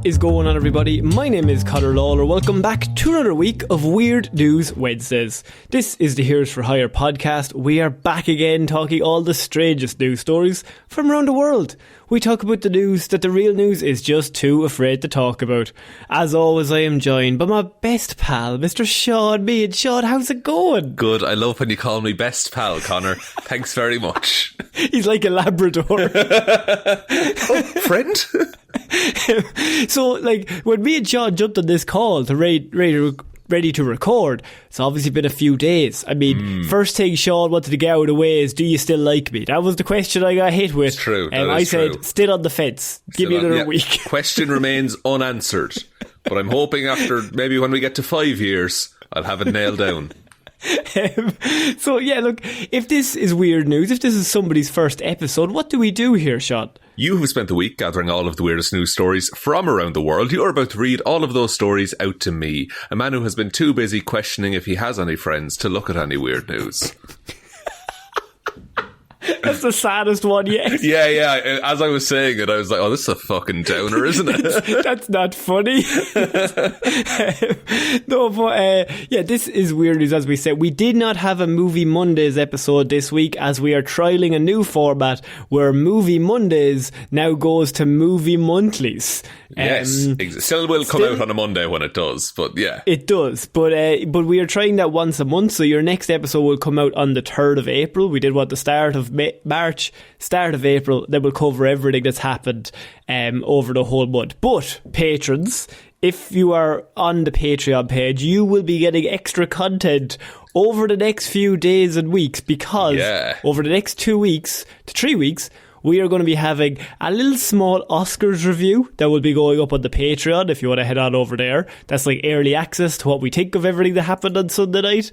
What is going on, everybody? My name is Conor Lawler. Welcome back to another week of Weird News Wednesdays. This is the Heroes for Hire podcast. We are back again talking all the strangest news stories from around the world. We talk about the news that the real news is just too afraid to talk about. As always, I am joined by my best pal, Mr. Seán. Me and Seán, how's it going? Good. I love when you call me best pal, Conor. Thanks very much. He's like a Labrador. Oh, friend? So, like, when me and Seán jumped on this call to ready to record, it's obviously been a few days. I mean, first thing Seán wanted to get out of the way is, do you still like me? That was the question I got hit with. It's true. I said, still on the fence. Give me another week. Question remains unanswered. But I'm hoping after, maybe when we get to 5 years, I'll have it nailed down. So yeah, look, if this is weird news, if this is somebody's first episode, what do we do here, Seán? You have spent the week gathering all of the weirdest news stories from around the world. You're about to read all of those stories out to me, a man who has been too busy questioning if he has any friends to look at any weird news. That's the saddest one yet. Yeah. As I was saying it, I was like, oh, this is a fucking downer, isn't it? That's not funny. No, but this is weird news, as we said. We did not have a Movie Mondays episode this week, as we are trialling a new format where Movie Mondays now goes to Movie Monthlies. Yes, still will come out on a Monday when it does, but yeah. It does, but we are trying that once a month, so your next episode will come out on the 3rd of April. We did the start of March, start of April, then we'll cover everything that's happened over the whole month. But, patrons, if you are on the Patreon page, you will be getting extra content over the next few days and weeks, because over the next 2 weeks to 3 weeks, we are going to be having a little small Oscars review that will be going up on the Patreon if you want to head on over there. That's like early access to what we think of everything that happened on Sunday night.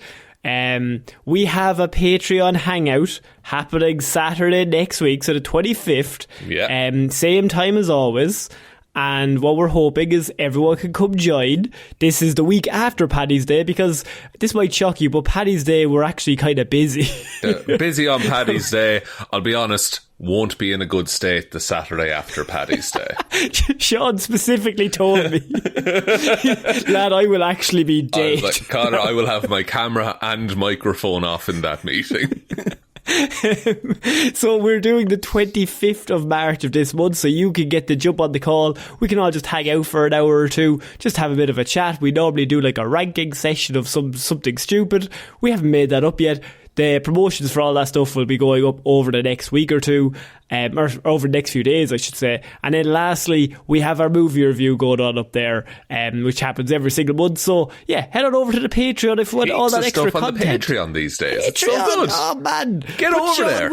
We have a Patreon hangout happening Saturday next week, so the 25th. Same time as always. And what we're hoping is everyone can come join. This is the week after Paddy's Day, because this might shock you, but Paddy's Day, we're actually kind of busy. Busy on Paddy's Day. I'll be honest, won't be in a good state the Saturday after Paddy's Day. Seán specifically told me, lad, I will actually be dead. I was like, Conor, I will have my camera and microphone off in that meeting. So we're doing the 25th of March of this month, so you can get to jump on the call. We can all just hang out for an hour or two, just have a bit of a chat. We normally do like a ranking session of something stupid. We haven't made that up yet. The promotions for all that stuff will be going up over the next week or two, or over the next few days, I should say. And then lastly, we have our movie review going on up there, which happens every single month. So yeah, head on over to the Patreon if you want all that extra stuff content. On the Patreon these days. Patreon, it's so good. Oh man, get over there.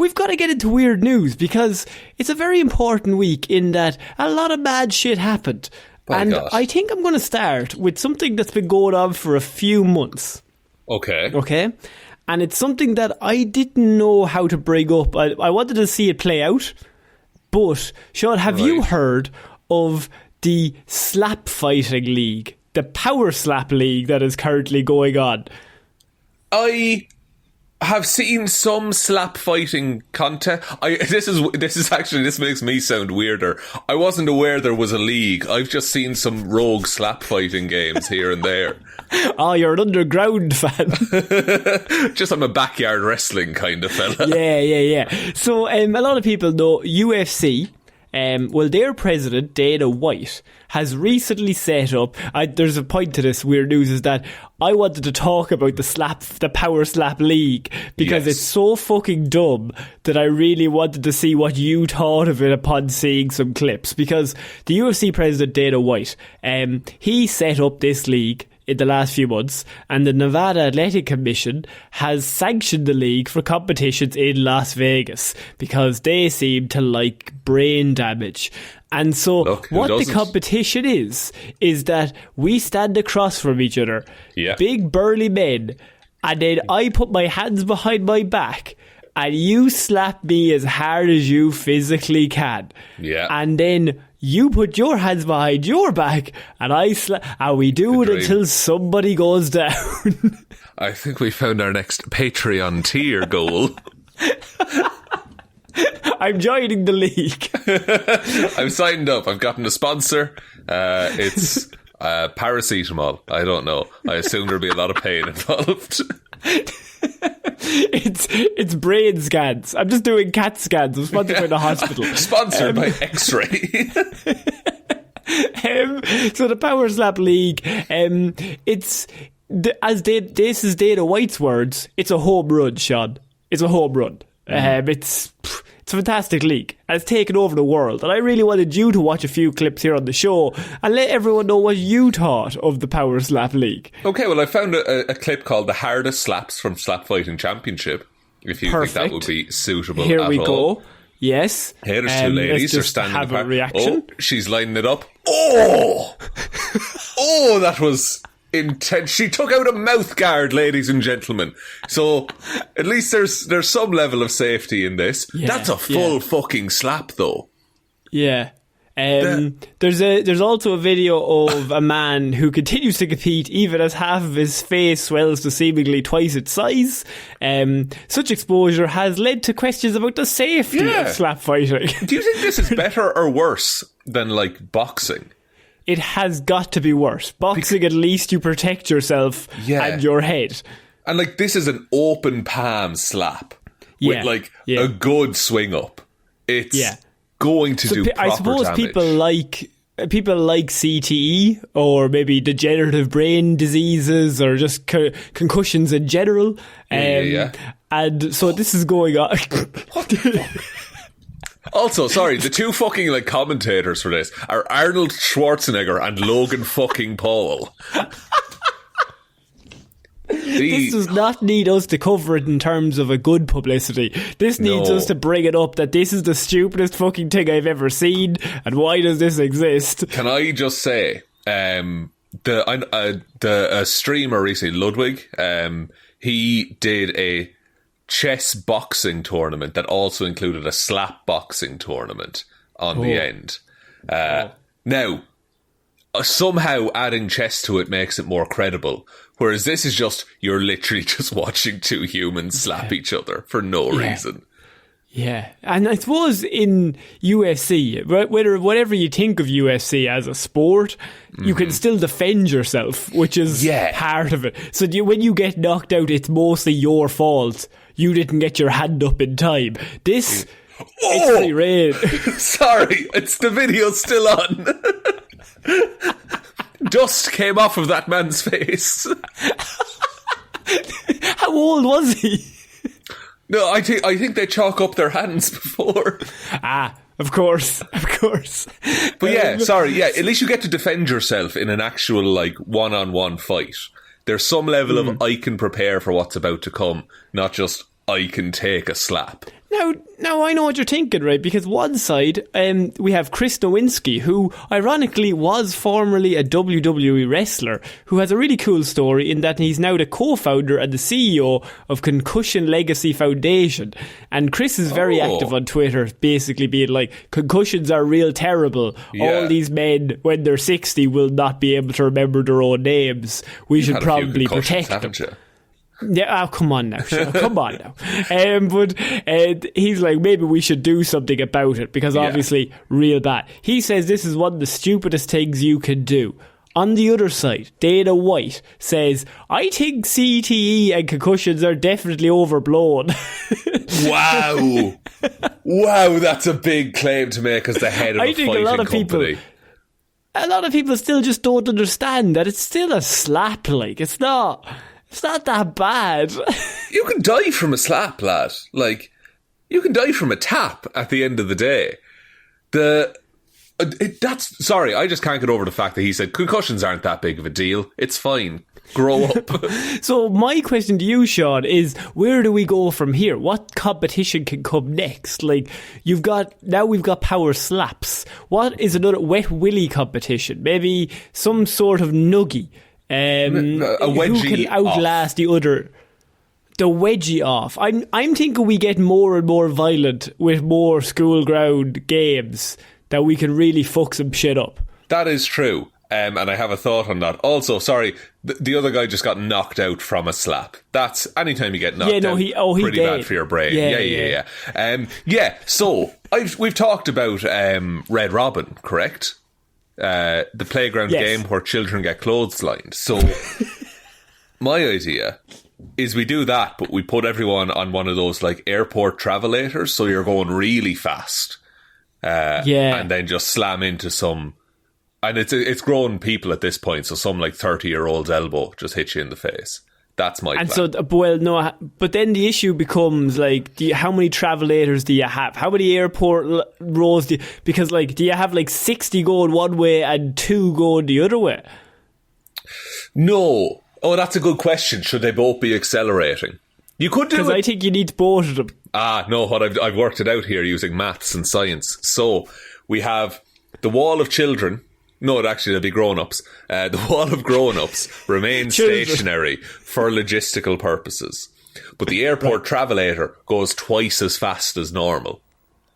We've got to get into weird news, because it's a very important week in that a lot of mad shit happened. I think I'm going to start with something that's been going on for a few months. Okay. And it's something that I didn't know how to bring up. I wanted to see it play out. But, Seán, have you heard of the slap fighting league? The power slap league that is currently going on? I have seen some slap fighting content. This makes me sound weirder. I wasn't aware there was a league. I've just seen some rogue slap fighting games here and there. Oh, you're an underground fan. Just I'm a backyard wrestling kind of fella. Yeah. So a lot of people know UFC. Their president, Dana White, has recently set up... there's a point to this weird news, is that I wanted to talk about the Power Slap League, because it's so fucking dumb that I really wanted to see what you thought of it upon seeing some clips. Because the UFC president, Dana White, he set up this league in the last few months, and the Nevada Athletic Commission has sanctioned the league for competitions in Las Vegas because they seem to like brain damage. And so what the competition is that we stand across from each other, big burly men, and then I put my hands behind my back and you slap me as hard as you physically can. Yeah. And then you put your hands behind your back and and we do it until somebody goes down. I think we found our next Patreon tier goal. I'm joining the league. I've signed up. I've gotten a sponsor. It's paracetamol. I don't know. I assume there'll be a lot of pain involved. It's brain scans. I'm just doing CAT scans. I'm sponsored by the hospital. Sponsored by X-Ray. So the Power Slap League, it's this is Dana White's words. It's a home run, Sean. It's a home run. It's a fantastic league. And it's taken over the world. And I really wanted you to watch a few clips here on the show and let everyone know what you thought of the Power Slap League. Okay, well, I found a clip called The Hardest Slaps from Slap Fighting Championship, if you think that would be suitable. Here at we all. Go. Yes. Hey, there's two ladies. They're standing have apart. A reaction. Oh, she's lining it up. Oh! Oh, that was intense. She took out a mouth guard, ladies and gentlemen. So at least there's some level of safety in this. Yeah, that's a full fucking slap, though. Yeah. There's also a video of a man who continues to compete even as half of his face swells to seemingly twice its size. Such exposure has led to questions about the safety of slap fighting. Do you think this is better or worse than, like, boxing? It has got to be worse. Boxing, at least you protect yourself and your head. And, like, this is an open palm slap with, like, a good swing up. It's going to do proper I suppose damage. people like CTE or maybe degenerative brain diseases or just concussions in general. And so this is going on. Also, sorry, the two fucking, like, commentators for this are Arnold Schwarzenegger and Logan fucking Paul. This does not need us to cover it in terms of a good publicity. This needs us to bring it up that this is the stupidest fucking thing I've ever seen, and why does this exist? Can I just say, the streamer recently, Ludwig, he did a chess boxing tournament that also included a slap boxing tournament on the end. Now, somehow adding chess to it makes it more credible, whereas this is just, you're literally just watching two humans slap each other for no reason. Yeah, and I suppose in UFC, whatever you think of UFC as a sport, you can still defend yourself, which is part of it. So when you get knocked out, it's mostly your fault. You didn't get your hand up in time. This, it's pretty rare. Sorry, it's the video still on. Dust came off of that man's face. How old was he? No, I think they chalk up their hands before. Of course. But at least you get to defend yourself in an actual, like, one-on-one fight. There's some level of I can prepare for what's about to come, not just I can take a slap. Now I know what you're thinking, right? Because one side, we have Chris Nowinski, who ironically was formerly a WWE wrestler, who has a really cool story in that he's now the co-founder and the CEO of Concussion Legacy Foundation. And Chris is very active on Twitter, basically being like, concussions are real terrible. All these men, when they're 60, will not be able to remember their own names. We should probably protect them. Yeah, come on now, Sean, come on now. But he's like, maybe we should do something about it because obviously real bad. He says this is one of the stupidest things you can do. On the other side, Dana White says, I think CTE and concussions are definitely overblown. Wow. Wow, that's a big claim to make as the head of a fighting company. A lot of people still just don't understand that it's still a slap, like, it's not that bad. You can die from a slap, lad. Like, you can die from a tap at the end of the day. Sorry, I just can't get over the fact that he said concussions aren't that big of a deal. It's fine. Grow up. So my question to you, Sean, is where do we go from here? What competition can come next? Like, we've got power slaps. What is another wet willy competition? Maybe some sort of nuggie. A wedgie who can outlast the other. The wedgie off. I'm thinking we get more and more violent with more school ground games that we can really fuck some shit up. That is true. And I have a thought on that. Also, sorry, the other guy just got knocked out from a slap. That's anytime you get knocked out. He pretty bad dead. for your brain. Yeah. So we've talked about Red Robin, correct? The playground game where children get clotheslined. So my idea is we do that, but we put everyone on one of those like airport travelators, so you're going really fast, and then just slam into some. And it's grown people at this point, so some like 30-year-old's elbow just hits you in the face. That's my plan. So, but then the issue becomes like, how many travelators do you have? How many airport rows do you, because like, do you have like 60 going one way and 2 going the other way? No. Oh, that's a good question. Should they both be accelerating? You could do it. Because I think you need both of them. No, what I've worked it out here using maths and science. So we have the wall of children. No, actually, they'll be grown-ups. The wall of grown-ups remains stationary for logistical purposes. But the airport travelator goes twice as fast as normal.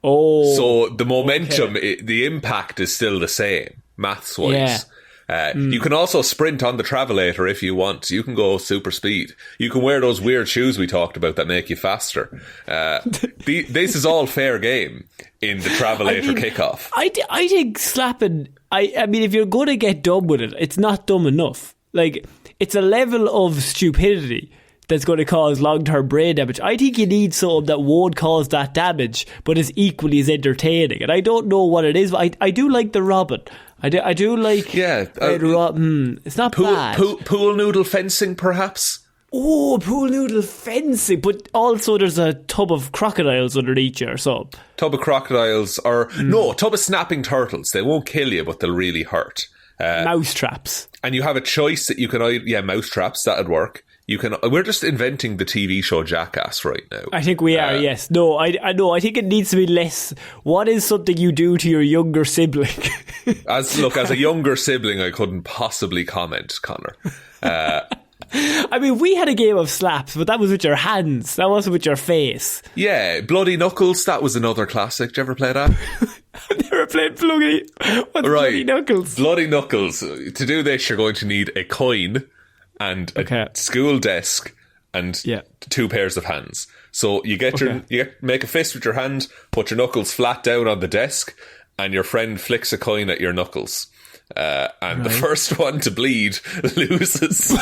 Oh. So the momentum, the impact is still the same, maths-wise. Yeah. You can also sprint on the travelator if you want. You can go super speed. You can wear those weird shoes we talked about that make you faster. This is all fair game in the travelator kickoff. I think slapping... I mean, if you're going to get dumb with it, it's not dumb enough. Like, it's a level of stupidity that's going to cause long-term brain damage. I think you need something that won't cause that damage, but is equally as entertaining. And I don't know what it is, but I do like the Robin. I do like Red Robin. It's not bad. Pool noodle fencing, perhaps? Oh, pool noodle fencing. But also there's a tub of crocodiles underneath you or something. Tub of crocodiles tub of snapping turtles. They won't kill you, but they'll really hurt. Mouse traps. And you have a choice that you can... mouse traps, that'd work. We're just inventing the TV show Jackass right now. I think we are, yes. No, I know. I think it needs to be less. What is something you do to your younger sibling? As a younger sibling, I couldn't possibly comment, Conor. I mean, we had a game of slaps, but that was with your hands. That wasn't with your face. Yeah, Bloody Knuckles, that was another classic. Did you ever play that? I've never played Bloody Knuckles? Bloody Knuckles. To do this, you're going to need a coin and a school desk and 2 pairs of hands. So you make a fist with your hand, put your knuckles flat down on the desk, and your friend flicks a coin at your knuckles. And the first one to bleed loses.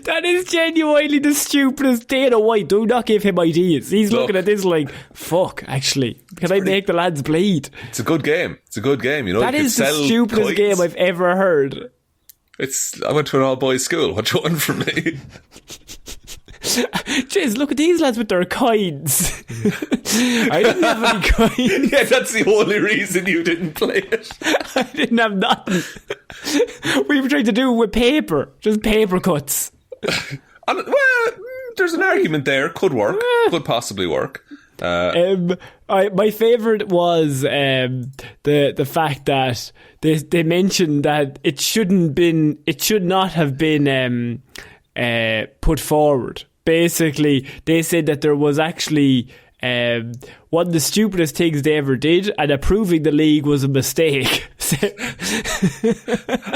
That is genuinely the stupidest Dana White. Do not give him ideas. He's looking at this like, fuck, actually, can I make the lads bleed? It's a good game. You know, that is the stupidest game I've ever heard. I went to an all-boys school. What do you want from me? Jeez, look at these lads with their coins. I didn't have any coins. Yeah, that's the only reason you didn't play it. I didn't have nothing. We were trying to do it with paper. Just paper cuts. Well, there's an argument there. Could work. Could possibly work. My favourite was the fact that they mentioned that it should not have been put forward. Basically, they said that there was actually one of the stupidest things they ever did, and approving the league was a mistake.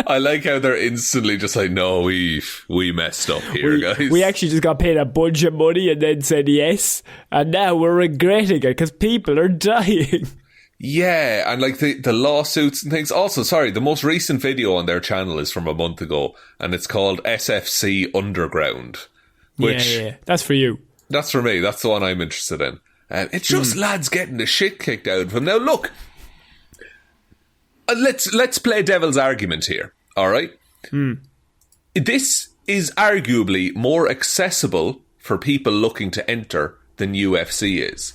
I like how they're instantly just like, no, we messed up here, guys. We actually just got paid a bunch of money and then said yes, and now we're regretting it because people are dying. Yeah, and like the lawsuits and things. Also, sorry, the most recent video on their channel is from a month ago, and it's called SFC Underground. Which, that's for you. That's for me. That's the one I'm interested in. It's just lads getting the shit kicked out of them. Now, look, let's play devil's argument here. All right, this is arguably more accessible for people looking to enter than UFC is.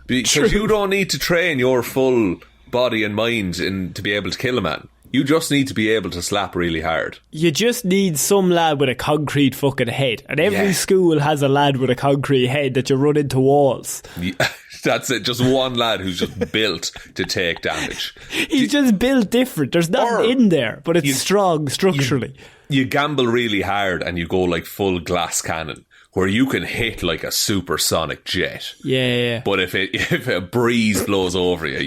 Because you don't need to train your full body and mind to be able to kill a man. You just need to be able to slap really hard. You just need some lad with a concrete fucking head. And every school has a lad with a concrete head that you run into walls. Yeah, that's it. Just one lad who's just built to take damage. He's just built different. There's nothing in there, but it's strong structurally. You gamble really hard and you go like full glass cannon, where you can hit like a supersonic jet. Yeah. But if a breeze blows over you,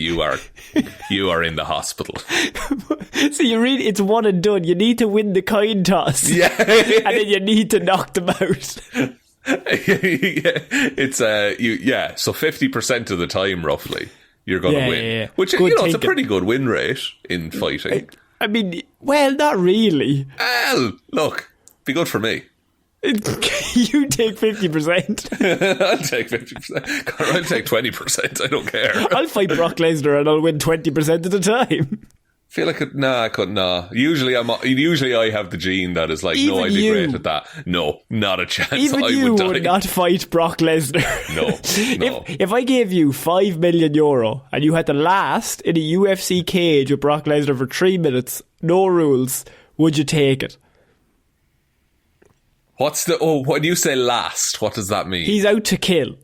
you are in the hospital. So it's one and done. You need to win the coin toss. Yeah. And then you need to knock them out. It's so 50% of the time roughly you're going to win. Yeah. Which it's a pretty good win rate in fighting. I mean, well, not really. Well, look, be good for me. You take 50%. I'll take 50%. I'll take 20%. I don't care. I'll fight Brock Lesnar and I'll win 20% of the time. Feel like I couldn't. Nah. Usually I have the gene that is like, Even no, I'd be great at that. No, not a chance. Even you would not fight Brock Lesnar. No. If I gave you €5 million and you had to last in a UFC cage with Brock Lesnar for 3 minutes, no rules, would you take it? When you say last, what does that mean? He's out to kill.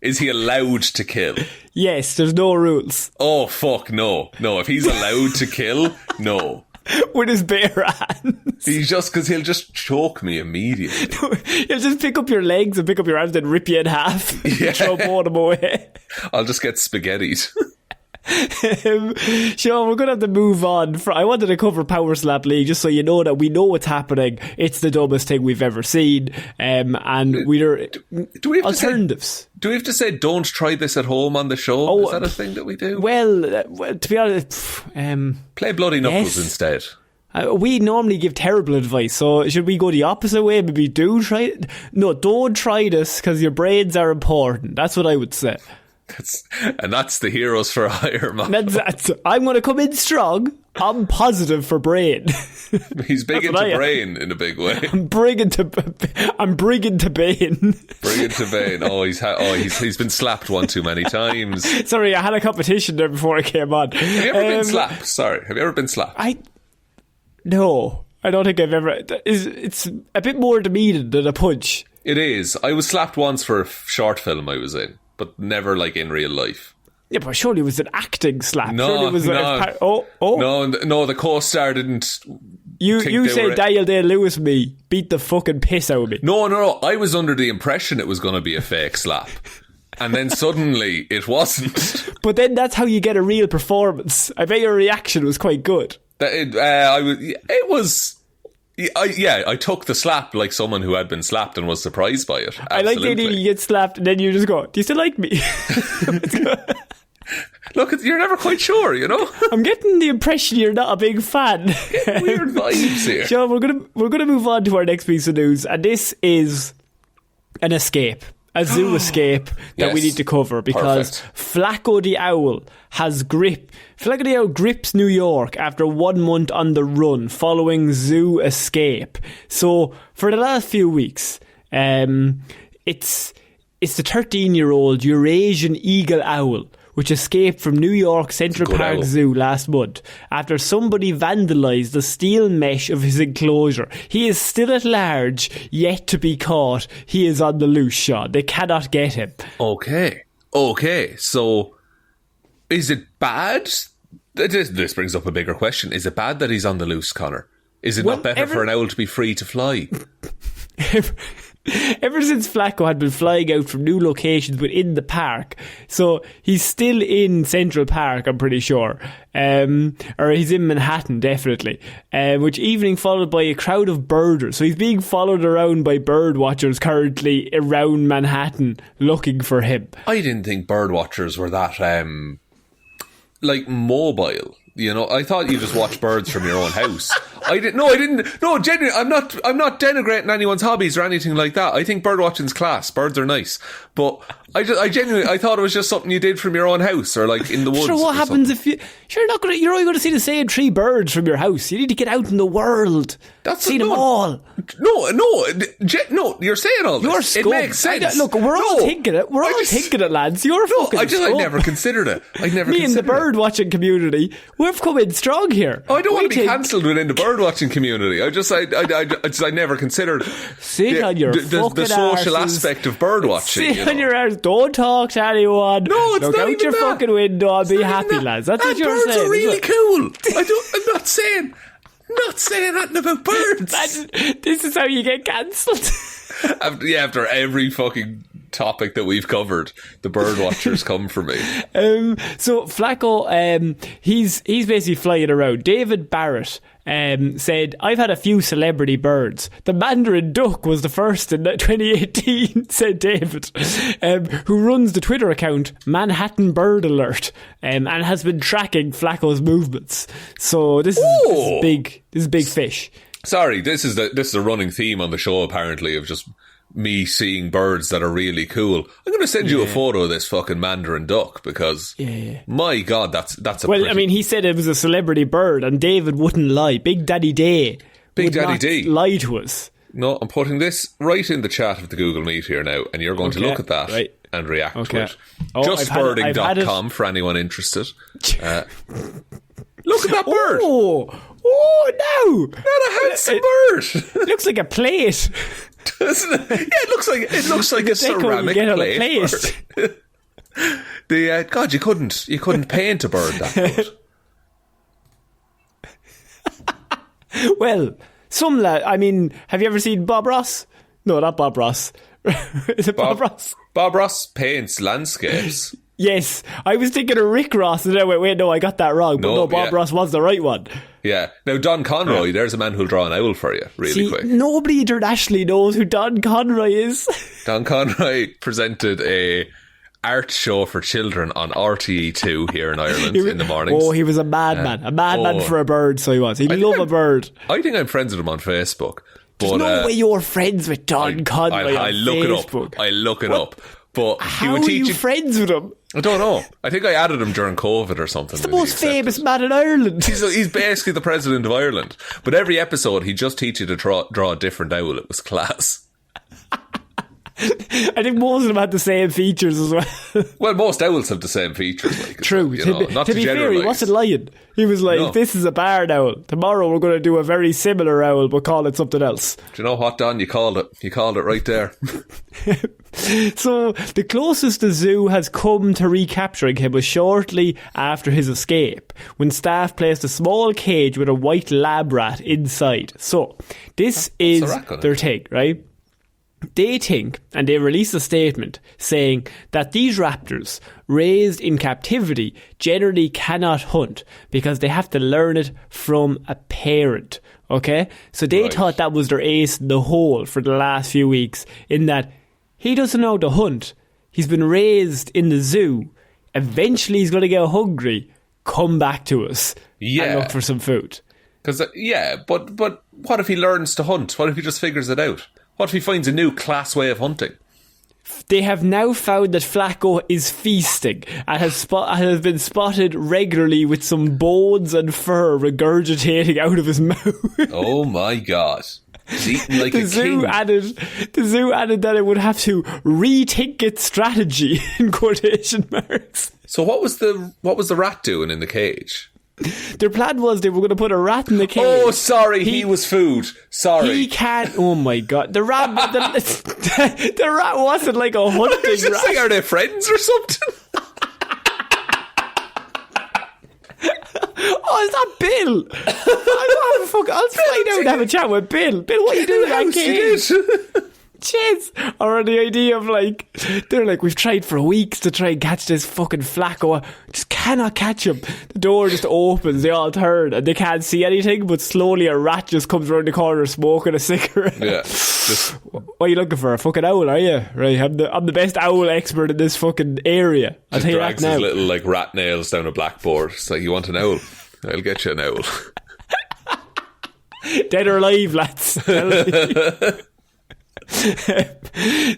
Is he allowed to kill? Yes, there's no rules. Oh, fuck, no. No, if he's allowed to kill, no. With his bare hands. He'll just choke me immediately. He'll just pick up your legs and pick up your hands and rip you in half. Yeah. Throw both of them away. I'll just get spaghettied. Sean, we're going to have to move on. I wanted to cover Power Slap League just so you know that we know what's happening. It's the dumbest thing we've ever seen. And we're alternatives. Do we have to say don't try this at home on the show? Is that a thing that we do? Well, to be honest, play Bloody Knuckles instead. We normally give terrible advice, so should we go the opposite way? Maybe do try it? No, don't try this because your brains are important. That's what I would say. That's the Heroes for Hire, man. I'm going to come in strong. I'm positive for brain. He's big into brain in a big way. I'm bringing to Bane. Bringing to Bane. He's been slapped one too many times. Sorry, I had a competition there before I came on. Have you ever been slapped? Sorry, have you ever been slapped? No, I don't think I've ever. It's a bit more demeaning than a punch. It is. I was slapped once for a short film I was in, but never like in real life. Yeah, but surely it was an acting slap. No, the co-star didn't. You say Daniel Day-Lewis me beat the fucking piss out of me. No. I was under the impression it was going to be a fake slap, and then suddenly it wasn't. But then that's how you get a real performance. I bet your reaction was quite good. I took the slap like someone who had been slapped and was surprised by it. Absolutely. I like the idea you get slapped and then you just go, do you still like me? Look, you're never quite sure, you know? I'm getting the impression you're not a big fan. Weird vibes here. Sean, we're gonna move on to our next piece of news, and this is an escape. A zoo escape that we need to cover because Flacco the Owl grips New York after 1 month on the run following zoo escape. So for the last few weeks, it's the 13-year-old Eurasian eagle owl which escaped from New York Central Park Zoo last month after somebody vandalised the steel mesh of his enclosure. He is still at large, yet to be caught. He is on the loose, Sean. They cannot get him. Okay. So, is it bad? This brings up a bigger question. Is it bad that he's on the loose, Conor? Is it not better for an owl to be free to fly? Ever since Flacco had been flying out from new locations within the park, so he's still in Central Park, I'm pretty sure, or he's in Manhattan, definitely, which evening followed by a crowd of birders. So he's being followed around by bird watchers currently around Manhattan looking for him. I didn't think bird watchers were that, mobile. You know, I thought you just watch birds from your own house. I didn't. No, genuinely, I'm not denigrating anyone's hobbies or anything like that. I think bird watching's class. Birds are nice, but I genuinely thought it was just something you did from your own house or like in the woods. Sure, what happens if you're only going to see the same 3 birds from your house? You need to get out in the world. See them all. No, you're saying all this. It makes sense. Look, we're all thinking it. We're all thinking it, lads. You're fucking. I never considered it. Me and the bird watching community, we've come in strong here. I don't want to be cancelled within the bird watching community. I never considered the social aspect of bird watching. Sit on your arse. Don't talk to anyone. No, it's Look not out even your fucking window. I'll be happy, lads. That's what you're saying. Birds are really cool. I'm not saying nothing about birds. This is how you get cancelled. After every fucking topic that we've covered, the bird watchers come for me. So Flacco, he's basically flying around. David Barrett said, I've had a few celebrity birds. The Mandarin duck was the first in 2018, said David, who runs the Twitter account Manhattan Bird Alert, and has been tracking Flacco's movements. So this is big. This is big fish. Sorry, this is a running theme on the show, apparently, of just me seeing birds that are really cool. I'm going to send you a photo of this fucking Mandarin duck, because my God, that's a well, I mean, he said it was a celebrity bird, and David wouldn't lie. Big Daddy D lie to us. No, I'm putting this right in the chat of the Google Meet here now, and you're going to look at that and react to it. JustBirding.com for anyone interested. Look at that bird. Oh, no. Not a handsome bird. It looks like a plate. Doesn't it? Yeah, it looks like a ceramic plate. God, you couldn't paint a bird that good. Well, some lad. I mean, have you ever seen Bob Ross? No, not Bob Ross. Is it Bob Ross? Bob Ross paints landscapes. Yes, I was thinking of Rick Ross, and then I went, wait, no, I got that wrong. But no, Bob Ross was the right one. Yeah. Now, Don Conroy, there's a man who'll draw an owl for you, really quick. Nobody internationally knows who Don Conroy is. Don Conroy presented a art show for children on RTE2 here in Ireland in the mornings. Oh, he was a madman. A madman for a bird, so he was. He'd love a bird. I think I'm friends with him on Facebook. There's no way you're friends with Don Conroy on Facebook. I look it up. But how are you friends with him? I don't know. I think I added him during COVID or something. He's the most famous man in Ireland. He's basically the president of Ireland. But every episode, he'd just teach you to draw a different owl. It was class. I think most of them had the same features as well. Well, most owls have the same features. True. To be fair, he wasn't lying. He was like, this is a barn owl. Tomorrow we're going to do a very similar owl, but call it something else. Do you know what, Don? You called it. You called it right there. So the closest the zoo has come to recapturing him was shortly after his escape, when staff placed a small cage with a white lab rat inside. So this is their thing, right? They think, and they released a statement saying that these raptors raised in captivity generally cannot hunt because they have to learn it from a parent. Okay? So they thought that was their ace in the hole for the last few weeks, in that he doesn't know how to hunt. He's been raised in the zoo. Eventually he's going to get hungry, come back to us and look for some food. But what if he learns to hunt? What if he just figures it out? What if he finds a new class way of hunting? They have now found that Flacco is feasting and has been spotted regularly with some bones and fur regurgitating out of his mouth. Oh my God. He's eating like the zoo added that it would have to rethink its strategy, in quotation marks. So what was the rat doing in the cage? Their plan was they were going to put a rat in the cage. Oh, sorry, he was food. Sorry. He can't. Oh my God. The rat the rat wasn't like a hunting rat. Like, are they friends or something? Oh, is that Bill? I'll find out and have a chat with Bill. Bill, what are you doing in that cage? Jeez. Or the idea of like, they're like, we've tried for weeks to try and catch this fucking Flacco. Just cannot catch him. The door just opens, they all turn, and they can't see anything, but slowly a rat just comes around the corner smoking a cigarette. Yeah. What are you looking for? A fucking owl, are you? Right, I'm the best owl expert in this fucking area. I'll tell you that now. Drags his little like rat nails down a blackboard. It's like, you want an owl? I'll get you an owl. Dead or alive, lads.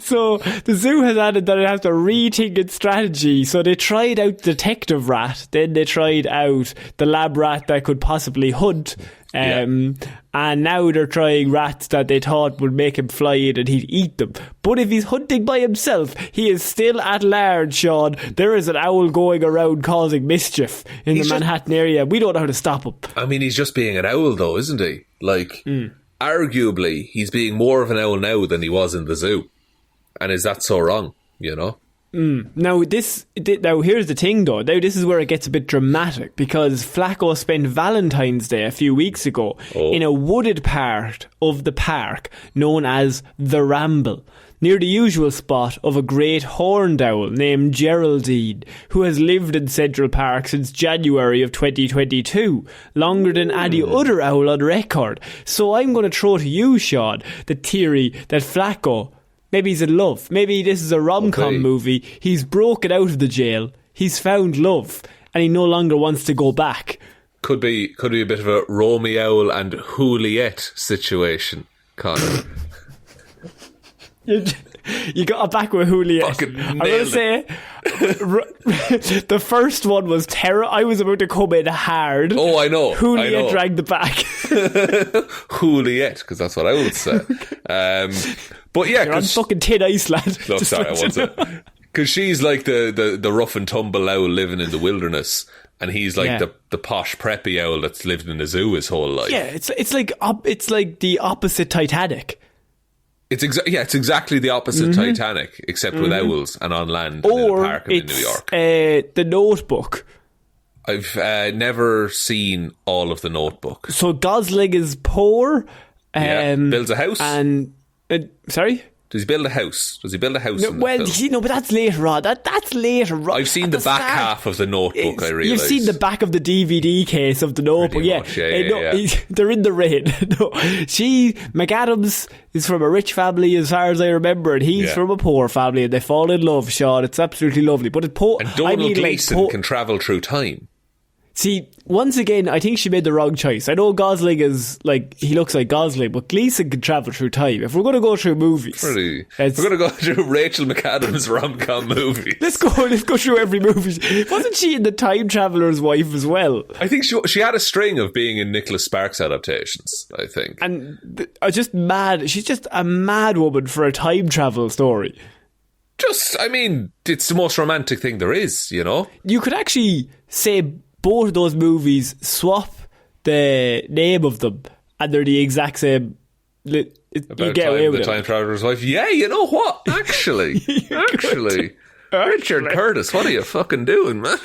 So the zoo has added that it has to rethink its strategy. So they tried out detective rat, then they tried out the lab rat that could possibly hunt, and now they're trying rats that they thought would make him fly in and he'd eat them. But if he's hunting by himself, he is still at large, Sean. There is an owl going around causing mischief in the Manhattan area. We don't know how to stop him. I mean, he's just being an owl though, isn't he? Like, arguably, he's being more of an owl now than he was in the zoo. And is that so wrong, you know? Now, here's the thing, though. Now, this is where it gets a bit dramatic, because Flacco spent Valentine's Day a few weeks ago in a wooded part of the park known as The Ramble, near the usual spot of a great horned owl named Geraldine, who has lived in Central Park since January of 2022, longer than any other owl on record. So I'm going to throw to you, Sean, the theory that Flacco, maybe he's in love. Maybe this is a rom-com movie. He's broken out of the jail. He's found love, and he no longer wants to go back. Could be a bit of a Romeo and Juliet situation, Conor. You got a back with Juliet. I'm going to say the first one was terror. I was about to come in hard. Oh, I know. Juliet dragged the back. Juliet, because that's what I would say. But yeah, you're on fucking Tin Ice, lad. No, sorry, I wasn't. Because she's like the rough and tumble owl living in the wilderness, and he's like the posh preppy owl that's lived in a zoo his whole life. Yeah, it's like the opposite Titanic. It's exactly the opposite Titanic, except with owls and on land in a park in New York. The Notebook. I've never seen all of The Notebook. So Gosling is poor. Builds a house. And sorry? Does he build a house? No, well, but that's later on. That's later on. I've seen the back half of The Notebook, I realise. You've seen the back of the DVD case of The Notebook. Pretty much, they're in the rain. No, McAdams is from a rich family as far as I remember, and he's from a poor family, and they fall in love, Sean. It's absolutely lovely. But and Donald Gleeson can travel through time. See, once again, I think she made the wrong choice. I know Gosling is he looks like Gosling, but Gleeson can travel through time. If we're going to go through movies, we're going to go through Rachel McAdams rom-com movies. Let's go through every movie. Wasn't she in The Time Traveller's Wife as well? I think she had a string of being in Nicholas Sparks adaptations, I think. And just mad. She's just a mad woman for a time travel story. It's the most romantic thing there is, you know? You could actually say both of those movies, swap the name of them, and they're the exact same. You get away with it. The Time Traveller's Wife. Yeah, you know what? Actually, Richard Curtis, what are you fucking doing, man?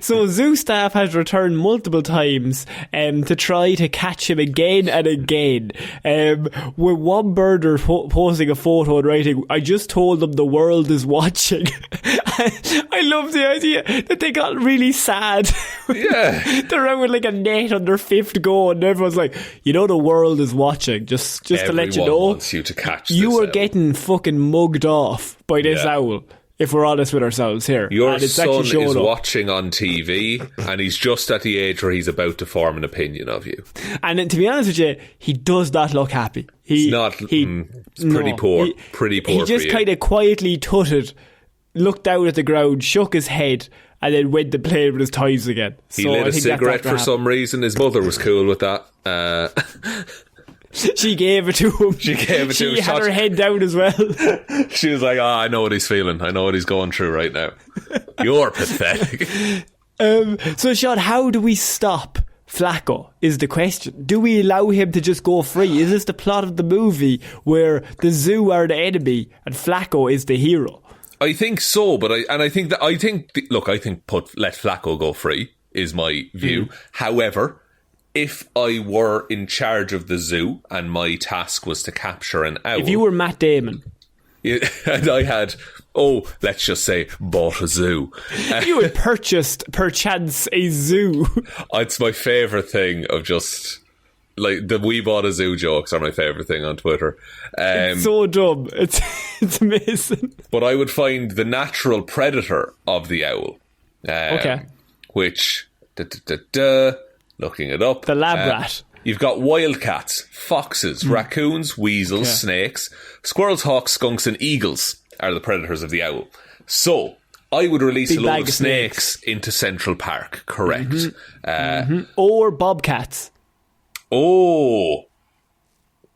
So zoo staff has returned multiple times to try to catch him again and again. With one birder posting a photo and writing, "I just told them the world is watching." I love the idea that they got really sad. Yeah. They're out with like a net on their fifth go, and everyone's like, the world is watching. Just to let you know. Everyone wants you to catch you this are getting fucking mugged off by this owl. If we're honest with ourselves here. Your son is watching on TV, and he's just at the age where he's about to form an opinion of you. And to be honest with you, he does not look happy. It's pretty poor. Pretty poor. He just kind of quietly tutted, looked down at the ground, shook his head, and then went to play with his toys again. He lit a cigarette for some reason. His mother was cool with that. She gave it to him. She had her head down as well. She was like, I know what he's feeling. I know what he's going through right now. You're pathetic. So, Sean, how do we stop Flacco is the question. Do we allow him to just go free? Is this the plot of the movie where the zoo are the enemy and Flacco is the hero? I think so, but I think let Flacco go free is my view. However, if I were in charge of the zoo and my task was to capture an owl... If you were Matt Damon... and I had, let's just say, bought a zoo. You had purchased, perchance, a zoo. It's my favourite thing of just... Like, the "we bought a zoo" jokes are my favourite thing on Twitter. It's so dumb. It's amazing. But I would find the natural predator of the owl. Okay. Which... looking it up. The lab rat. You've got wildcats, foxes, raccoons, weasels, snakes, squirrels, hawks, skunks and eagles are the predators of the owl. So, I would release a load of snakes into Central Park, correct. Or bobcats. Oh.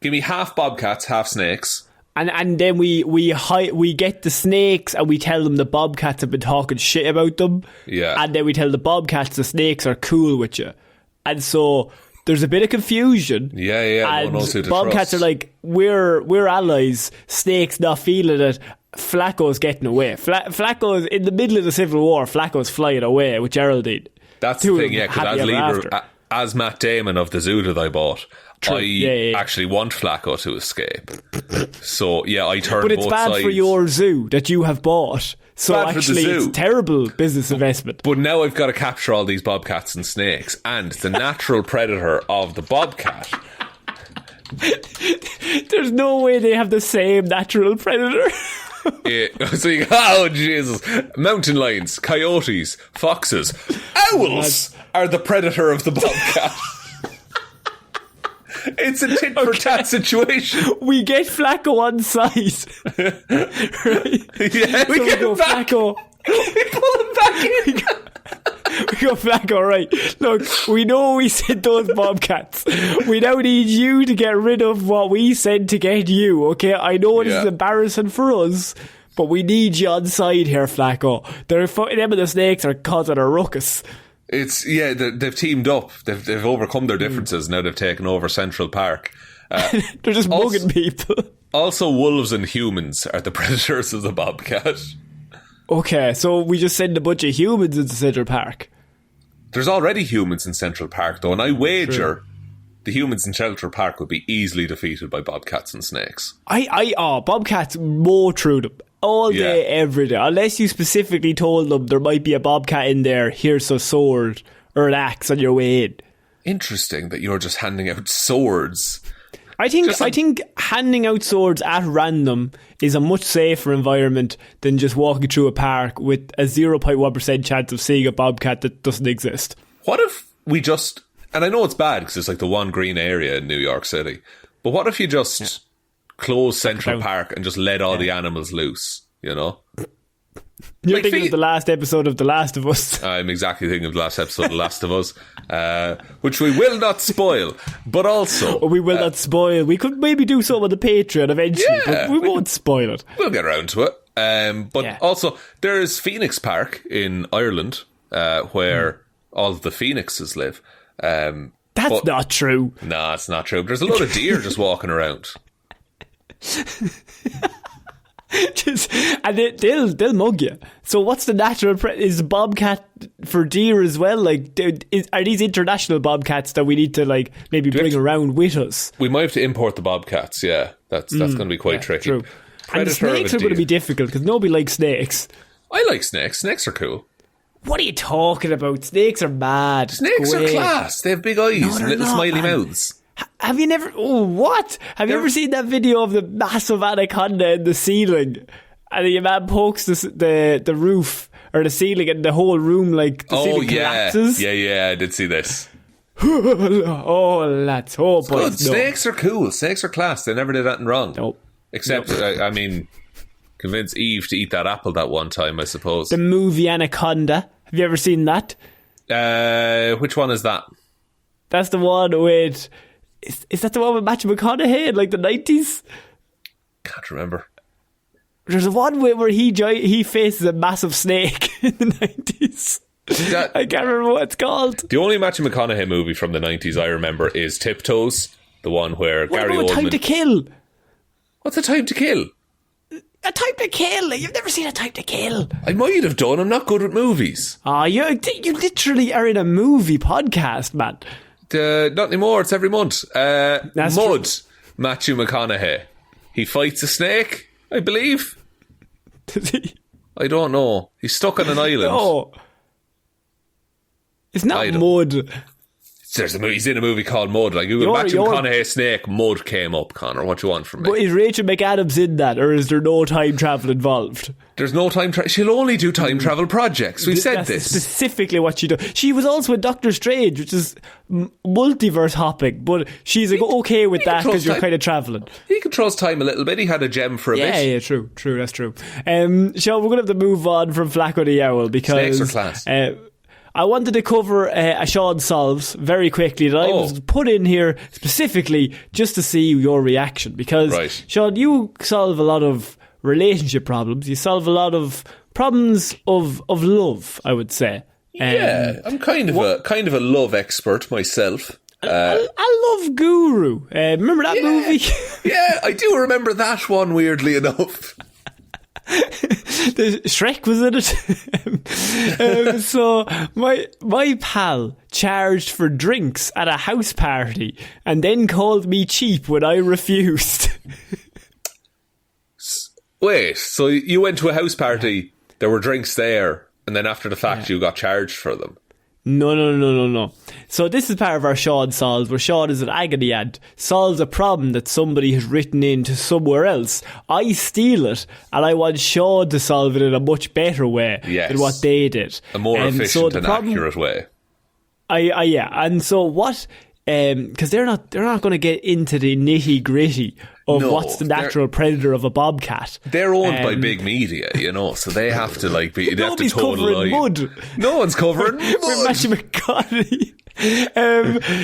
Give me half bobcats, half snakes. And then we get the snakes and we tell them the bobcats have been talking shit about them. Yeah. And then we tell the bobcats the snakes are cool with you. And so there's a bit of confusion. Yeah. And no one knows who to bobcats trust. are like, we're allies. Snakes not feeling it. Flacco's getting away. Flacco's in the middle of the Civil War. Flacco's flying away with Geraldine. That's the thing, yeah, because as Matt Damon of the zoo that I bought, I actually want Flacco to escape. So, yeah, I turn both sides. But it's bad for your zoo that you have bought. So actually, it's a terrible business investment. But now I've got to capture all these bobcats and snakes, and the natural predator of the bobcat... There's no way they have the same natural predator. So you go, oh Jesus, mountain lions, coyotes, foxes, owls are the predator of the bobcat. It's a tit for tat situation. We get Flacco on site. Right? Yeah, we go Flacco. We pull him back in. We go Flacco, right. Look, we know we sent those bobcats. We now need you to get rid of what we sent to get you, okay? I know it is embarrassing for us, but we need you on side here, Flacco. Them and the snakes are causing a ruckus. They've teamed up. They've overcome their differences. Now they've taken over Central Park. They're just mugging people. Also, wolves and humans are the predators of the bobcat. Okay, so we just send a bunch of humans into Central Park. There's already humans in Central Park, though, and I wager the humans in Central Park would be easily defeated by bobcats and snakes. Bobcats mow through them all day, every day. Unless you specifically told them there might be a bobcat in there, here's a sword or an axe on your way in. Interesting that you're just handing out swords. I think handing out swords at random is a much safer environment than just walking through a park with a 0.1% chance of seeing a bobcat that doesn't exist. What if we just... And I know it's bad because it's like the one green area in New York City. But what if you just close Central Park and just let all the animals loose, you know? You're thinking of the last episode of The Last of Us. I'm exactly thinking of the last episode of The Last of Us, which we will not spoil, but also... we will not spoil. We could maybe do some on the Patreon eventually, but we won't spoil it. We'll get around to it. Also, there's Phoenix Park in Ireland, where all of the phoenixes live. That's not true. No, it's not true. There's a lot of deer just walking around. And they'll mug you. So what's the natural is bobcat for deer as well? Like, are these international bobcats that we need to like maybe bring around with us? We might have to import the bobcats. Yeah, that's going to be quite tricky. True. And the snakes are going to be difficult because nobody likes snakes. I like snakes. Snakes are cool. What are you talking about? Snakes are mad. Snakes are class. They have big eyes and little smiley mouths. Have you never... Oh, what? Have you ever seen that video of the massive anaconda in the ceiling? And the man pokes the roof or the ceiling and the whole room, like, the ceiling collapses? Yeah, I did see this. Oh, lads. Oh, boy. Good. Snakes are cool. Snakes are class. They never did anything wrong. Nope. Except, I mean, convince Eve to eat that apple that one time, I suppose. The movie Anaconda. Have you ever seen that? Which one is that? That's the one with... Is that the one with Matthew McConaughey in like the 90s? Can't remember. There's a one where he faces a massive snake in the 90s. I can't remember what it's called. The only Matthew McConaughey movie from the 90s I remember is Tiptoes, the one where Gary Oldman... Time to Kill? What's A Time to Kill? A Time to Kill? You've never seen A Time to Kill? I might have done. I'm not good with movies. You literally are in a movie podcast, man. Not anymore. It's every month. Mud. True. Matthew McConaughey. He fights a snake, I believe. Does he? I don't know. He's stuck on an island. No. It's not Mud. He's in a movie called Mud. I googled Matthew McConaughey snake. Mud came up, Connor. What do you want from me? But is Rachel McAdams in that, or is there no time travel involved? There's no time travel. She'll only do time travel projects. We said this. Specifically what she does. She was also in Doctor Strange, which is multiverse hopping, but she's like, okay with that because you're kind of travelling. He controls time a little bit. He had a gem for a bit. Yeah, true. That's true. Sean, we're going to have to move on from Flacco the Owl because... Snakes are class. I wanted to cover a Sean Solves very quickly that I was put in here specifically just to see your reaction because, Sean, you solve a lot of relationship problems. You solve a lot of problems of love, I would say. I'm kind of a love expert myself. I love Guru. Remember that movie? Yeah, I do remember that one, weirdly enough. The Shrek was in it. So my pal charged for drinks at a house party and then called me cheap when I refused. Wait, so you went to a house party, there were drinks there, and then after the fact you got charged for them? No. So this is part of our Shaun solves, where Shaun is an agony aunt, solves a problem that somebody has written into somewhere else. I steal it, and I want Shaun to solve it in a much better way than what they did. A more efficient and accurate way. Yeah. And so what... because they're not going to get into the nitty gritty of what's the natural predator of a bobcat. They're owned by big media, so they have to be. They have to covering mud. No one's covering mud. With Matthew McConaughey.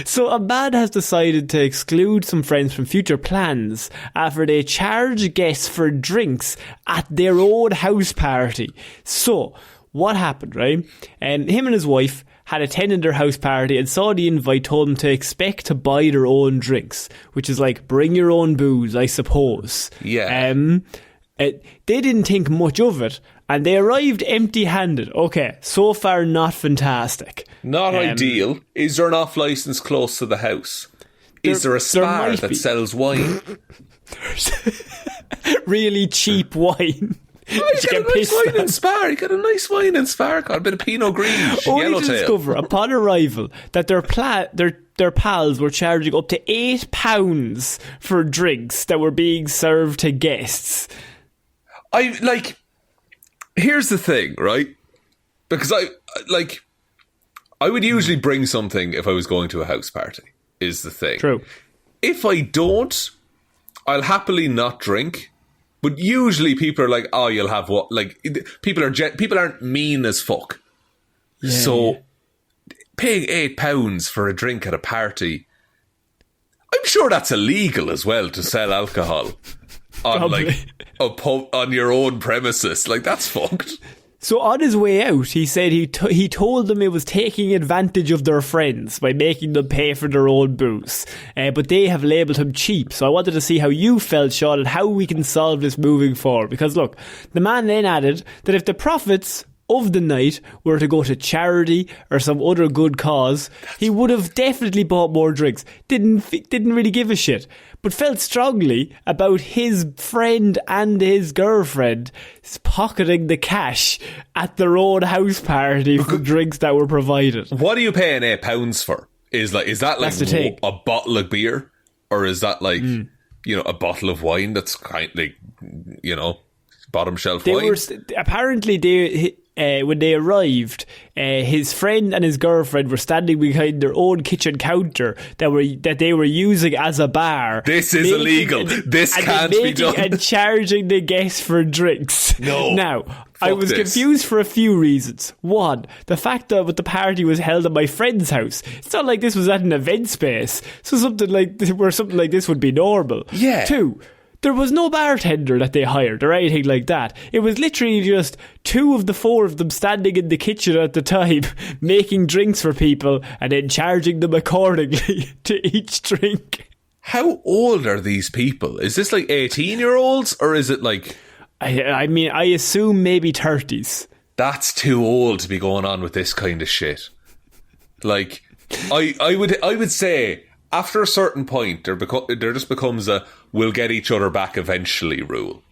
So a man has decided to exclude some friends from future plans after they charge guests for drinks at their own house party. So what happened, right? Him and his wife had attended their house party and saw the invite, told them to expect to buy their own drinks, which is like, bring your own booze, I suppose. Yeah. They didn't think much of it, and they arrived empty-handed. Okay, so far not fantastic. Not ideal. Is there an off-licence close to the house? Is there a spar that sells wine? Really cheap wine. You get a nice wine in Spar. You get a nice wine in Spar. Got a bit of Pinot Grigio, Only to discover upon arrival that their pals were charging up to £8 for drinks that were being served to guests. Here's the thing, right? Because I would usually bring something if I was going to a house party. Is the thing. True. If I don't, I'll happily not drink. But usually people are like, oh, you'll have what? Like, people aren't mean as fuck. Yeah. So, paying £8 for a drink at a party, I'm sure that's illegal as well, to sell alcohol on a pub on your own premises. Like, that's fucked. So on his way out, he said he told them it was taking advantage of their friends by making them pay for their own booze. But they have labelled him cheap. So I wanted to see how you felt, Shaun, and how we can solve this moving forward. Because look, the man then added that if the profits of the night were to go to charity or some other good cause, he would have definitely bought more drinks. Didn't really give a shit, but felt strongly about his friend and his girlfriend pocketing the cash at their own house party for drinks that were provided. What are you paying £8 for? Is that like a bottle of beer, or is that like a bottle of wine that's kind of like bottom shelf wine? Apparently when they arrived, his friend and his girlfriend were standing behind their own kitchen counter that they were using as a bar. This is illegal. This can't be done. And charging the guests for drinks. No. Now, I was confused for a few reasons. One, the fact that the party was held at my friend's house. It's not like this was at an event space, so something like this would be normal. Yeah. Two, there was no bartender that they hired or anything like that. It was literally just 2 of the 4 of them standing in the kitchen at the time, making drinks for people and then charging them accordingly to each drink. How old are these people? Is this like 18-year-olds, or is it like... I mean, I assume maybe 30s. That's too old to be going on with this kind of shit. Like, I would say... After a certain point, there just becomes a we'll get each other back eventually rule,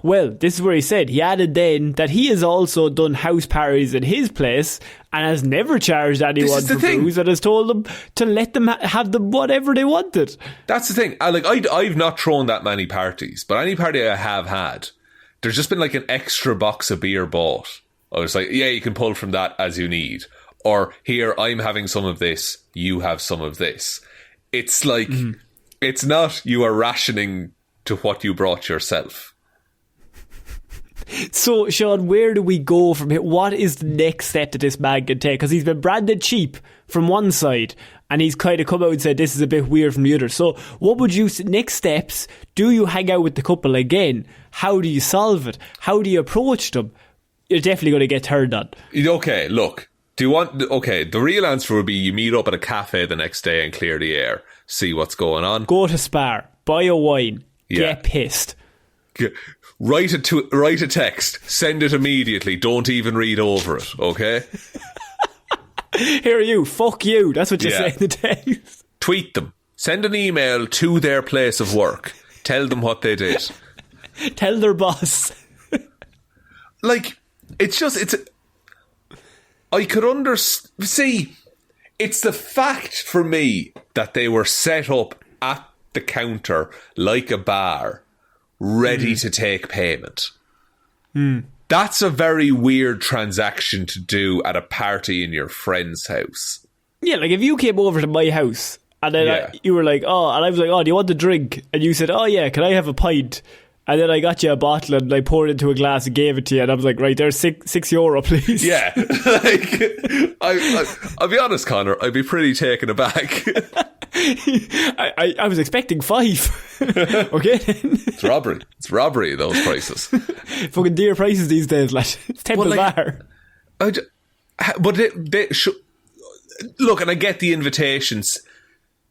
Well, this is where he said, he added then that he has also done house parties at his place and has never charged anyone for booze and has told them to let them have them whatever they wanted. That's the thing. I've not thrown that many parties, but any party I have had, there's just been like an extra box of beer bought. I was like, yeah, you can pull from that as you need. Or, here, I'm having some of this, you have some of this. It's like, it's not you are rationing to what you brought yourself. So, Shaun, where do we go from here? What is the next step that this man can take? Because he's been branded cheap from one side, and he's kind of come out and said this is a bit weird from the other. So, what would you... Next steps, do you hang out with the couple again? How do you solve it? How do you approach them? You're definitely going to get turned on. Okay, look... the real answer would be you meet up at a cafe the next day and clear the air, see what's going on. Go to Spar, buy a wine, get pissed. Write a text. Send it immediately. Don't even read over it, okay? Here you, fuck you. That's what you say in the text. Tweet them. Send an email to their place of work. Tell them what they did. Tell their boss. Like, I could see, it's the fact for me that they were set up at the counter like a bar, ready to take payment. That's a very weird transaction to do at a party in your friend's house. Yeah, like if you came over to my house and then you were like, oh, and I was like, oh, do you want a drink? And you said, oh yeah, can I have a pint? And then I got you a bottle and I poured it into a glass and gave it to you. And I was like, right, there's €6, please. Yeah. Like, I'll be honest, Conor, I'd be pretty taken aback. I was expecting 5. Okay. It's robbery, those prices. Fucking dear prices these days, lad. It's Temple Bar. But look, and I get the invitations.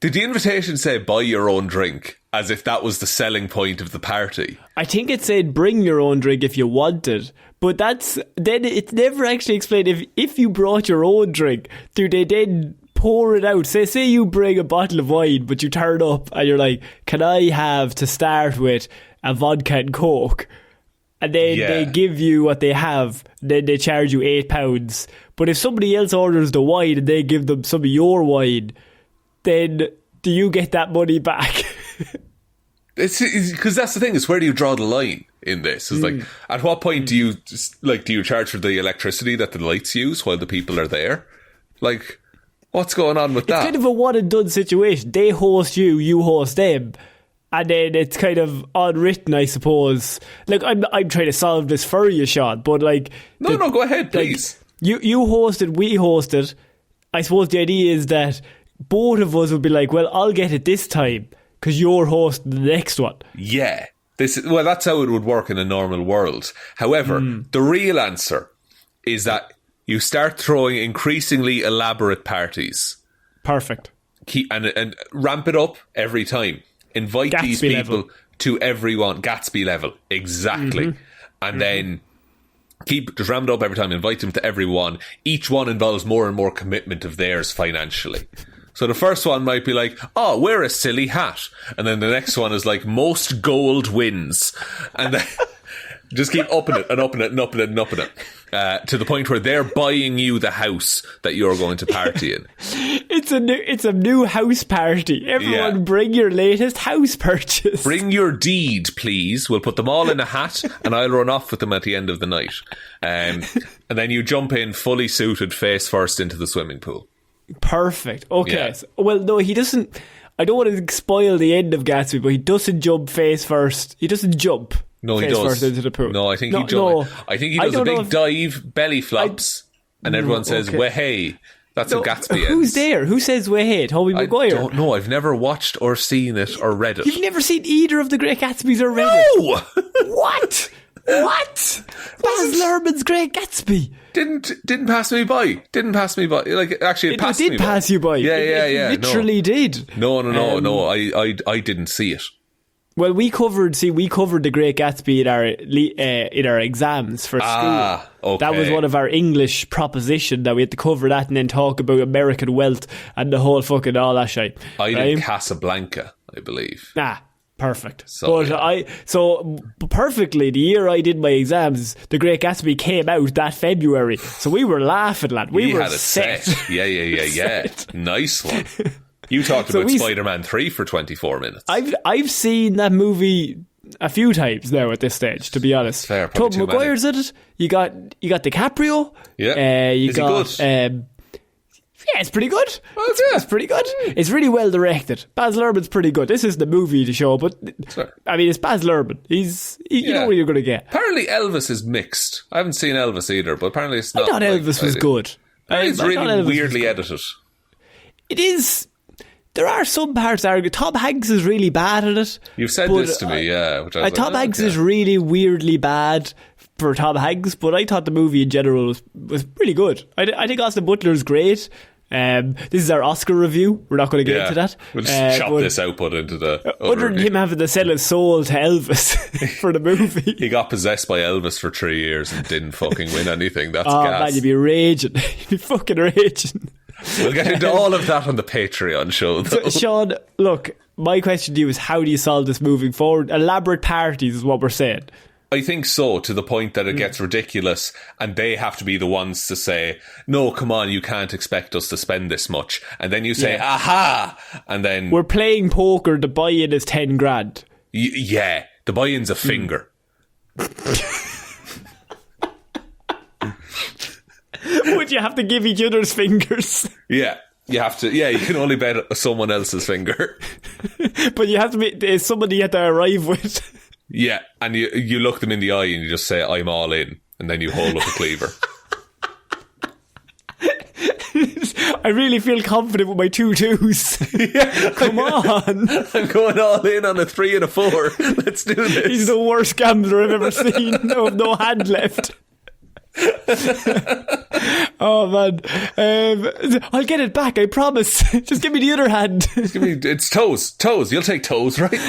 Did the invitation say buy your own drink, as if that was the selling point of the party? I think it said bring your own drink if you wanted, but then it's never actually explained if you brought your own drink, do they then pour it out? Say you bring a bottle of wine, but you turn up and you're like, can I have, to start with, a vodka and Coke? And then they give you what they have, then they charge you £8. But if somebody else orders the wine and they give them some of your wine, then do you get that money back? Because that's the thing, is where do you draw the line in this? It's like, at what point do you charge for the electricity that the lights use while the people are there? Like, what's going on with that? It's kind of a one and done situation. They host you, you host them. And then it's kind of unwritten, I suppose. Like, I'm trying to solve this for you, Sean, but like... No, go ahead, please. Like, you hosted, we hosted. I suppose the idea is that both of us would be like, well, I'll get it this time because you're hosting the next one. Yeah. That's how it would work in a normal world. However, the real answer is that you start throwing increasingly elaborate parties. Perfect. And ramp it up every time. Invite Gatsby these people level. to everyone. Gatsby level. Exactly. And then just ramp it up every time. Invite them to everyone. Each one involves more and more commitment of theirs financially. So the first one might be like, oh, wear a silly hat. And then the next one is like, most gold wins. And then just keep upping it and upping it and upping it and upping it. To the point where they're buying you the house that you're going to party in. It's a new house party. Everyone bring your latest house purchase. Bring your deed, please. We'll put them all in a hat and I'll run off with them at the end of the night. And then you jump in fully suited, face first, into the swimming pool. Perfect. Okay. Yeah. So, well, no, he doesn't... I don't want to spoil the end of Gatsby, but he doesn't jump face first. He doesn't jump. No, he face does. First into the pool. No, I think he jumps. I think he does a big dive, belly flops, and everyone says, "Wehey." That's how Gatsby ends. Who's there? Who says "Wehey"? Toby Maguire. I don't know. I've never watched or seen it or read it. You've never seen either of the Great Gatsbys or read it? No! What? Baz Luhrmann's Great Gatsby. Didn't pass me by. Didn't pass me by. Like, actually, it passed me by. It did pass you by. Yeah. It literally did. No. I didn't see it. Well, we covered the Great Gatsby in our exams for school. Okay. That was one of our English proposition that we had to cover that and then talk about American wealth and the whole fucking all that shit. I did Casablanca, I believe. Perfect. So perfectly, the year I did my exams, the Great Gatsby came out that February. So we were laughing, lad. We were had it set. Yeah. Nice one. You talked about Spider-Man 3 for 24 minutes. I've seen that movie a few times now at this stage, to be honest. Fair, Tobey Maguire's in it. You got DiCaprio. Yeah. Is he good? Yeah, it's pretty good. It's pretty good. It's really well directed. Baz Luhrmann's pretty good. This is the movie to show, but I mean, it's Baz Luhrmann. You know what you're going to get. Apparently Elvis is mixed. I haven't seen Elvis either, but apparently it's not. I thought Elvis was good. It's really weirdly edited. It is. There are some parts that are... Tom Hanks is really bad at it. You've said this to me, yeah. Which I was Tom Hanks is really weirdly bad for Tom Hanks, but I thought the movie in general was pretty good. I think Austin Butler's great. This is our Oscar review. We're not going to get into that. We'll just chop this output into the... Other than him having to sell his soul to Elvis for the movie. He got possessed by Elvis for 3 years and didn't fucking win anything. That's gas. Man, you'd be raging. You'd be fucking raging. We'll get into all of that on the Patreon show, though. So, Sean, look, my question to you is, how do you solve this moving forward? Elaborate parties is what we're saying. I think so, to the point that it gets ridiculous and they have to be the ones to say, no, come on, you can't expect us to spend this much. And then you say, aha! And then... We're playing poker, the buy-in is 10 grand. Yeah, the buy-in's a finger. Would you have to give each other's fingers? Yeah. You have to, you can only bet someone else's finger. But you have to be somebody you have to arrive with. Yeah, and you look them in the eye and you just say, I'm all in. And then you hold up a cleaver. I really feel confident with my 2 2s. Yeah, come on. I'm going all in on a 3 and a 4. Let's do this. He's the worst gambler I've ever seen. No hand left. Oh man, I'll get it back, I promise. Just give me the other hand. It's toes. You'll take toes, right?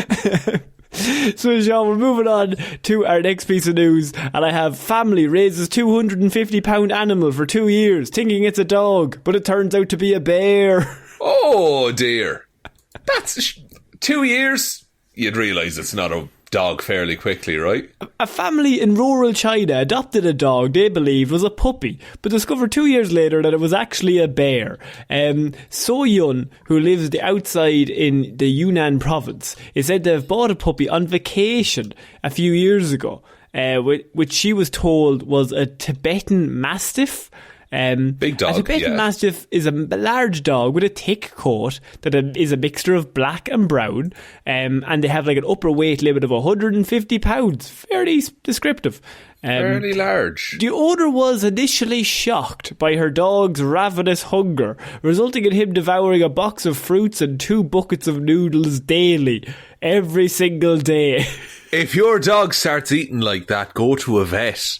So Sean, we're moving on to our next piece of news, and I have: family raises £250 animal for 2 years, thinking it's a dog, but it turns out to be a bear. Oh dear, that's 2 years. You'd realise it's not a dog fairly quickly, right? A family in rural China adopted a dog they believed was a puppy, but discovered 2 years later that it was actually a bear. So Yun, who lives outside in the Yunnan province, is said to have bought a puppy on vacation a few years ago, which she was told was a Tibetan Mastiff. Big dog. A Tibetan Mastiff is a large dog with a thick coat that is a mixture of black and brown, and they have like an upper weight limit of £150. Fairly descriptive. Fairly large. The owner was initially shocked by her dog's ravenous hunger, resulting in him devouring a box of fruits and 2 buckets of noodles daily, every single day. If your dog starts eating like that, go to a vet.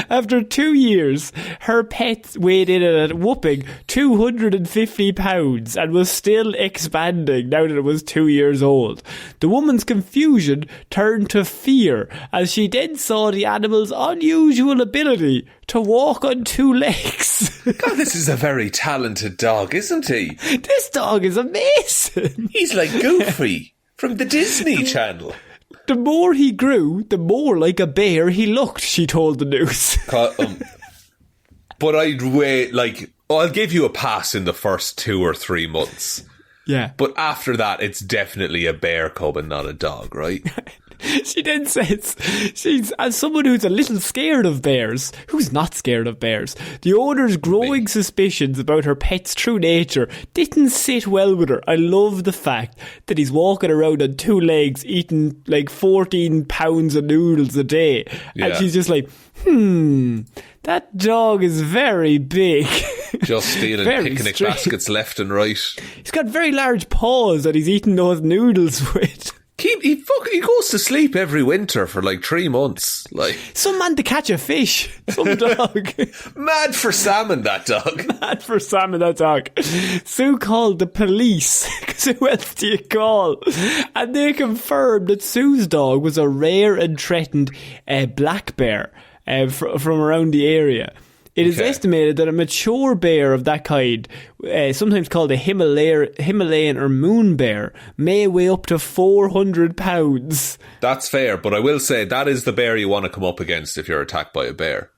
After 2 years, her pet weighed in at a whopping £250 and was still expanding now that it was 2 years old. The woman's confusion turned to fear as she then saw the animal's unusual ability to walk on 2 legs. God, this is a very talented dog, isn't he? This dog is amazing. He's like Goofy from the Disney Channel. The more he grew, the more like a bear he looked, she told the news. But I'd wait, I'll give you a pass in the first 2 or 3 months. Yeah. But after that, it's definitely a bear cub and not a dog, right? She then says, she's, as someone who's a little scared of bears, who's not scared of bears, the owner's growing suspicions about her pet's true nature didn't sit well with her. I love the fact that he's walking around on 2 legs eating like 14 pounds of noodles a day. Yeah. And she's just like, that dog is very big. Just stealing picnic baskets left and right. He's got very large paws that he's eating those noodles with. He goes to sleep every winter for 3 months. Some man to catch a fish. Some dog. Mad for salmon, that dog. Mad for salmon, that dog. Sue called the police, because who else do you call? And they confirmed that Sue's dog was a rare and threatened black bear from around the area. It is estimated that a mature bear of that kind, sometimes called a Himalayan or moon bear, may weigh up to 400 pounds. That's fair, but I will say that is the bear you want to come up against if you're attacked by a bear.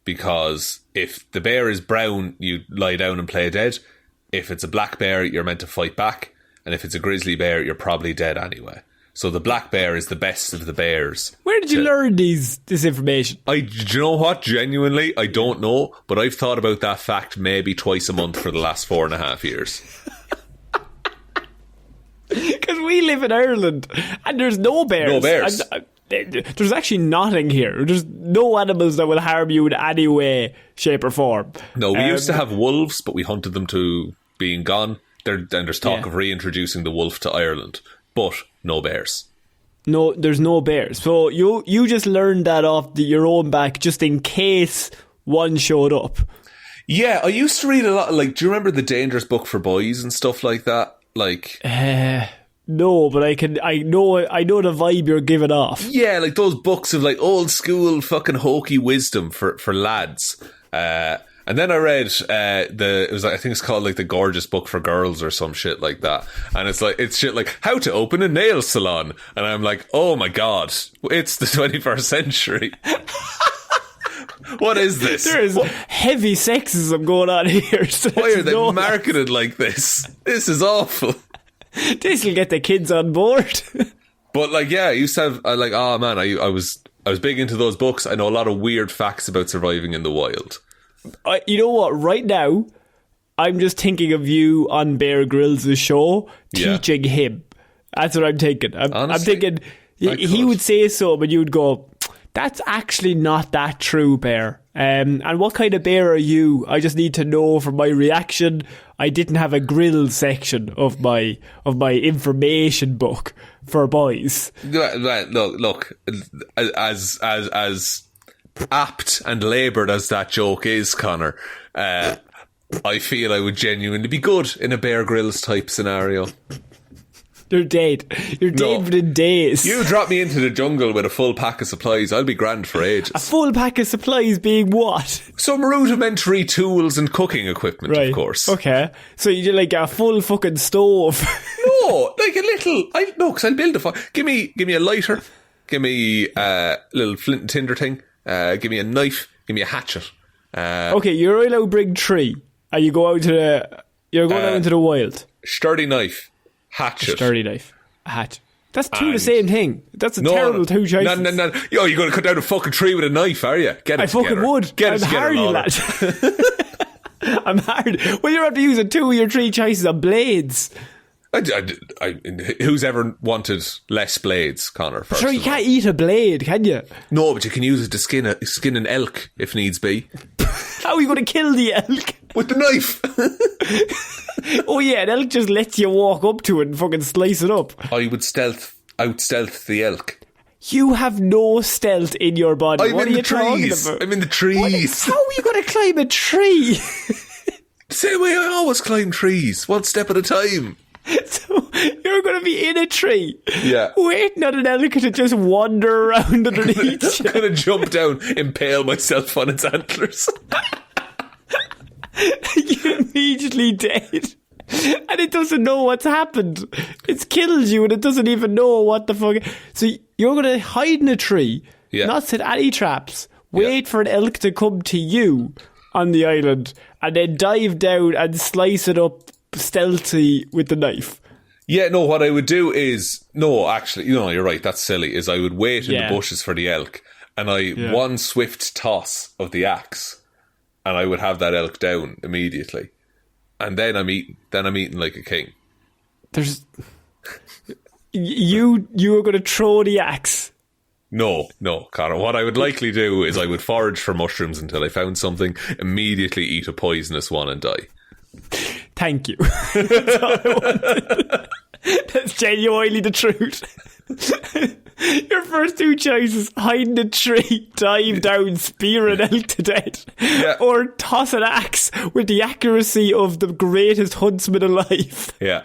Because if the bear is brown, you lie down and play dead. If it's a black bear, you're meant to fight back. And if it's a grizzly bear, you're probably dead anyway. So the black bear is the best of the bears. Where did you learn this information? Do you know what? Genuinely, I don't know. But I've thought about that fact maybe twice a month for the last 4.5 years. Because we live in Ireland and there's no bears. No bears. There's actually nothing here. There's no animals that will harm you in any way, shape or form. No, we used to have wolves, but we hunted them to being gone. There's talk of reintroducing the wolf to Ireland. But no bears. No, there's no bears. So you just learned that off your own back just in case one showed up. Yeah, I used to read a lot. Like, do you remember the Dangerous Book for Boys and stuff like that? Like, no, but I know the vibe you're giving off. Yeah, like those books of like old school fucking hokey wisdom for lads. And then I read it was like, I think it's called like The Gorgeous Book for Girls or some shit like that. And it's shit like how to open a nail salon. And I'm like, oh my god, it's the 21st century. What is this? There is heavy sexism going on here. So why are they marketed like this? This is awful. This will get the kids on board. But like, yeah, I used to have like, oh man, I was big into those books. I know a lot of weird facts about surviving in the wild. You know what? Right now, I'm just thinking of you on Bear Grylls' show teaching him. That's what I'm thinking. I'm thinking he would say so, but you would go, that's actually not that true, Bear. And what kind of bear are you? I just need to know from my reaction. I didn't have a grill section of my information book for boys. Look. As apt and laboured as that joke is, Conor, I feel I would genuinely be good in a Bear Grylls type scenario. You're dead. You're dead within days. You drop me into the jungle with a full pack of supplies, I'll be grand for ages. A full pack of supplies being what? Some rudimentary tools and cooking equipment, of course. Okay. So you do like a full fucking stove. No, like a little... because I'll build a fire. Give me a lighter. Give me a little flint and tinder thing. Give me a knife. Give me a hatchet. Okay, you're allowed to bring tree. And you go out to the... You're going out into the wild. Sturdy knife. Hatchet. Sturdy knife. A hatchet. That's the same thing. That's a terrible two choices. No. Yo, you're going to cut down a fucking tree with a knife, are you? Get it together. I fucking would. Get it together, hardy, lad. I'm hard. Well, you're after using 2 of your 3 choices of blades. Who's ever wanted less blades, Conor? Sure, you can't eat a blade, can you? No, but you can use it to skin an elk if needs be. How are you going to kill the elk? With the knife. Oh yeah, an elk just lets you walk up to it and fucking slice it up. I would out-stealth the elk. You have no stealth in your body. What are you talking about? I'm in the trees. How are you going to climb a tree? Same way I always climb trees, one step at a time. So you're going to be in a tree, waiting on an elk to just wander around underneath you. I'm going to jump down, impale myself on its antlers. You're immediately dead. And it doesn't know what's happened. It's killed you and it doesn't even know what the fuck. So you're going to hide in a tree, not set any traps, wait for an elk to come to you on the island, and then dive down and slice it up stealthy with the knife. Yeah, no, what I would do is... No, actually, you're right, that's silly, is I would wait in the bushes for the elk, and one swift toss of the axe, and I would have that elk down immediately. And then I'm eating like a king. You are going to throw the axe. No, Conor. What I would likely do is I would forage for mushrooms until I found something, immediately eat a poisonous one and die. Thank you. That's all I wanted. That's genuinely the truth. Your first 2 choices: hide in a tree, dive down, spear an elk to death, or toss an axe with the accuracy of the greatest huntsman alive. Yeah,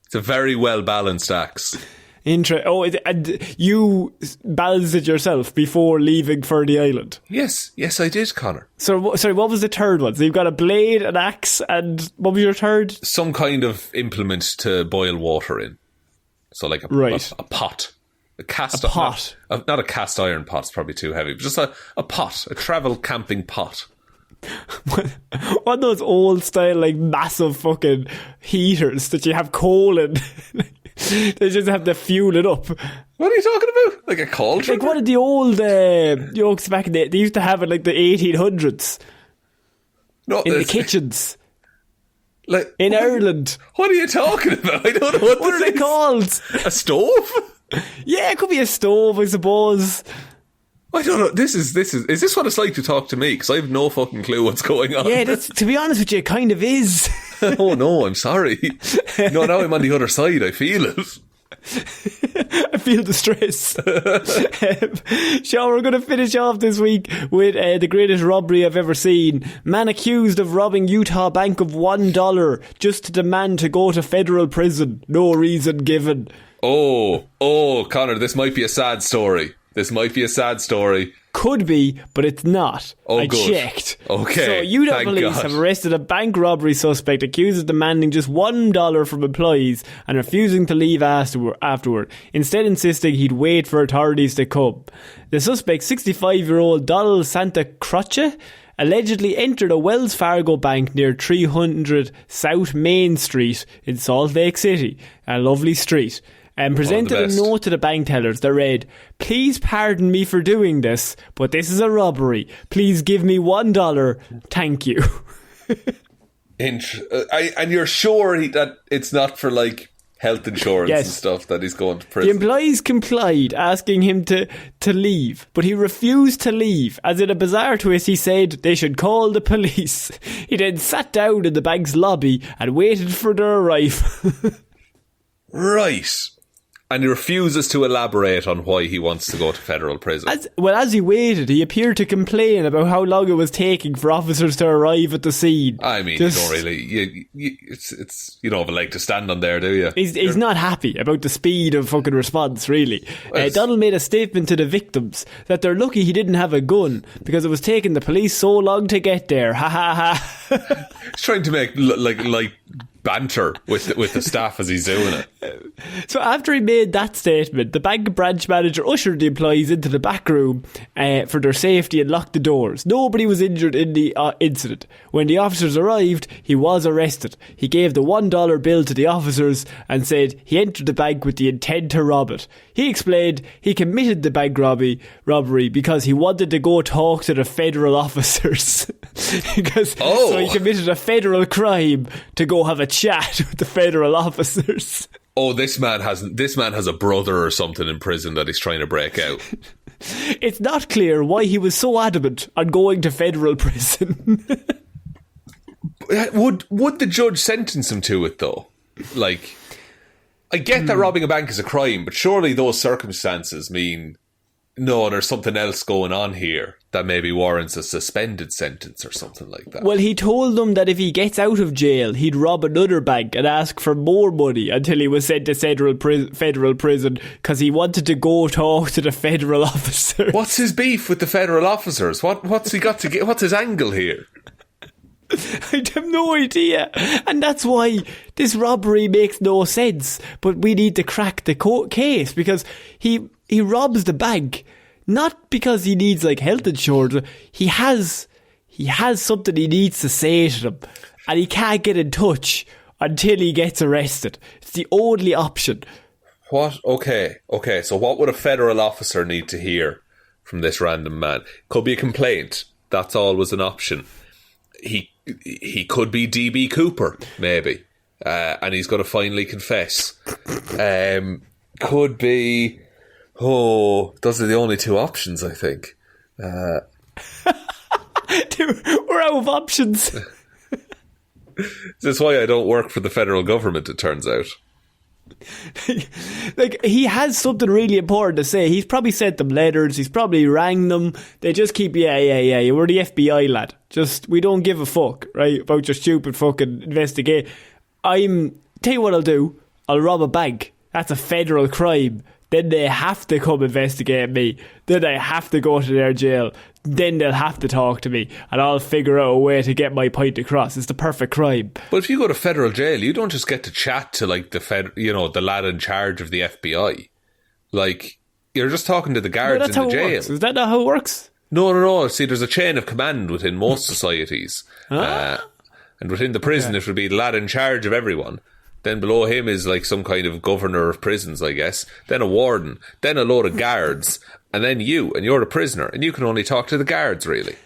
it's a very well balanced axe. And you balanced it yourself before leaving for the island? Yes, I did, Conor. So, sorry, what was the third one? So you've got a blade, an axe, and what was your third? Some kind of implement to boil water in. So like a pot. A pot? Not a cast iron pot, it's probably too heavy, but just a pot, a travel camping pot. One of those old style, like, massive fucking heaters that you have coal in. They just have to fuel it up. What are you talking about? Like a cauldron? Like one of the old yokes back in the... They used to have it like the 1800s. No, in the kitchens. Like in Ireland. What are you talking about? I don't know what are they called? A stove? Yeah, it could be a stove, I suppose. I don't know. Is this what it's like to talk to me? Because I have no fucking clue what's going on. Yeah, to be honest with you, it kind of is. Oh no, I'm sorry. No, now I'm on the other side. I feel it. I feel the stress. Sean, we're going to finish off this week with the greatest robbery I've ever seen. Man accused of robbing Utah Bank of $1 just to demand to go to federal prison. No reason given. Oh, Conor, this might be a sad story. Could be, but it's not. I checked. Okay. So Utah police have arrested a bank robbery suspect accused of demanding just $1 from employees and refusing to leave afterward, instead insisting he'd wait for authorities to come. The suspect, 65-year-old Donald Santa Croce, allegedly entered a Wells Fargo bank near 300 South Main Street in Salt Lake City, a lovely street, and presented a note to the bank tellers that read, "Please pardon me for doing this, but this is a robbery. Please give me $1. Thank you." And you're sure that it's not for like health insurance and stuff that he's going to prison? The employees complied, asking him to leave, but he refused to leave. As in a bizarre twist, he said they should call the police. He then sat down in the bank's lobby and waited for their arrival. Right. And he refuses to elaborate on why he wants to go to federal prison. As he waited, he appeared to complain about how long it was taking for officers to arrive at the scene. I mean, you don't really... You don't have a leg to stand on there, do you? He's not happy about the speed of fucking response, really. Donald made a statement to the victims that they're lucky he didn't have a gun because it was taking the police so long to get there. Ha ha ha. He's trying to make like banter with the staff as he's doing it. So after he made that statement, the bank branch manager ushered the employees into the back room for their safety and locked the doors. Nobody was injured in the incident. When the officers arrived, he was arrested. He gave the $1 bill to the officers and said he entered the bank with the intent to rob it. He explained he committed the bank robbery because he wanted to go talk to the federal officers. So he committed a federal crime to go have a chat with the federal officers. Oh, this man has a brother or something in prison that he's trying to break out. It's not clear why he was so adamant on going to federal prison. Would the judge sentence him to it though? Like, I get that robbing a bank is a crime, but surely those circumstances mean no, there's something else going on here that maybe warrants a suspended sentence or something like that. Well, he told them that if he gets out of jail, he'd rob another bank and ask for more money until he was sent to federal prison because he wanted to go talk to the federal officers. What's his beef with the federal officers? What's he got to get? What's his angle here? I have no idea. And that's why this robbery makes no sense. But we need to crack the case because he robs the bank not because he needs like health insurance. He has something he needs to say to them, and he can't get in touch until he gets arrested. It's the only option. What? Okay. So what would a federal officer need to hear from this random man? Could be a complaint. That's always an option. He could be DB Cooper, maybe, and he's going to finally confess. Could be. Oh, those are the only two options, I think. We're out of options. That's why I don't work for the federal government, it turns out. Like, he has something really important to say. He's probably sent them letters. He's probably rang them. They just keep, yeah, we're the FBI, lad. We don't give a fuck, right, about your stupid fucking investigation. Tell you what I'll do. I'll rob a bank. That's a federal crime. Then they have to come investigate me. Then I have to go to their jail. Then they'll have to talk to me, and I'll figure out a way to get my point across. It's the perfect crime. But if you go to federal jail, you don't just get to chat to like the lad in charge of the FBI. Like, you're just talking to the guards in the jail. Is that not how it works? No. See, there's a chain of command within most societies, and within the prison, it would be the lad in charge of everyone. Then below him is like some kind of governor of prisons, I guess. Then a warden. Then a load of guards. And then you. And you're a prisoner. And you can only talk to the guards, really.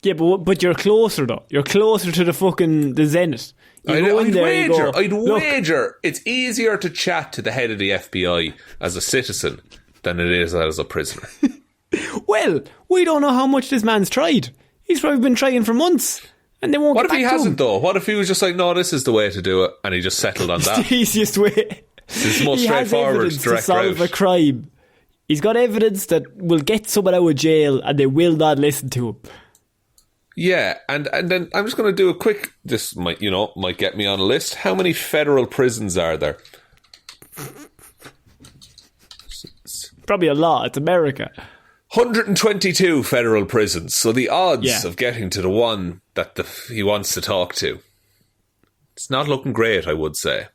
Yeah, but you're closer, though. You're closer to the zenith. I'd wager it's easier to chat to the head of the FBI as a citizen than it is as a prisoner. Well, we don't know how much this man's tried. He's probably been trying for months. And they won't What if he hasn't, though? What if he was just like, no, this is the way to do it, and he just settled on that? It's the easiest way. This is the most He has straightforward, evidence to direct solve route. a crime. He's got evidence that will get someone out of jail and they will not listen to him. Yeah, and then I'm just going to do a quick... This might get me on a list. How many federal prisons are there? Probably a lot. It's America. 122 federal prisons. So the odds Yeah. of getting to the one that he wants to talk to, it's not looking great, I would say.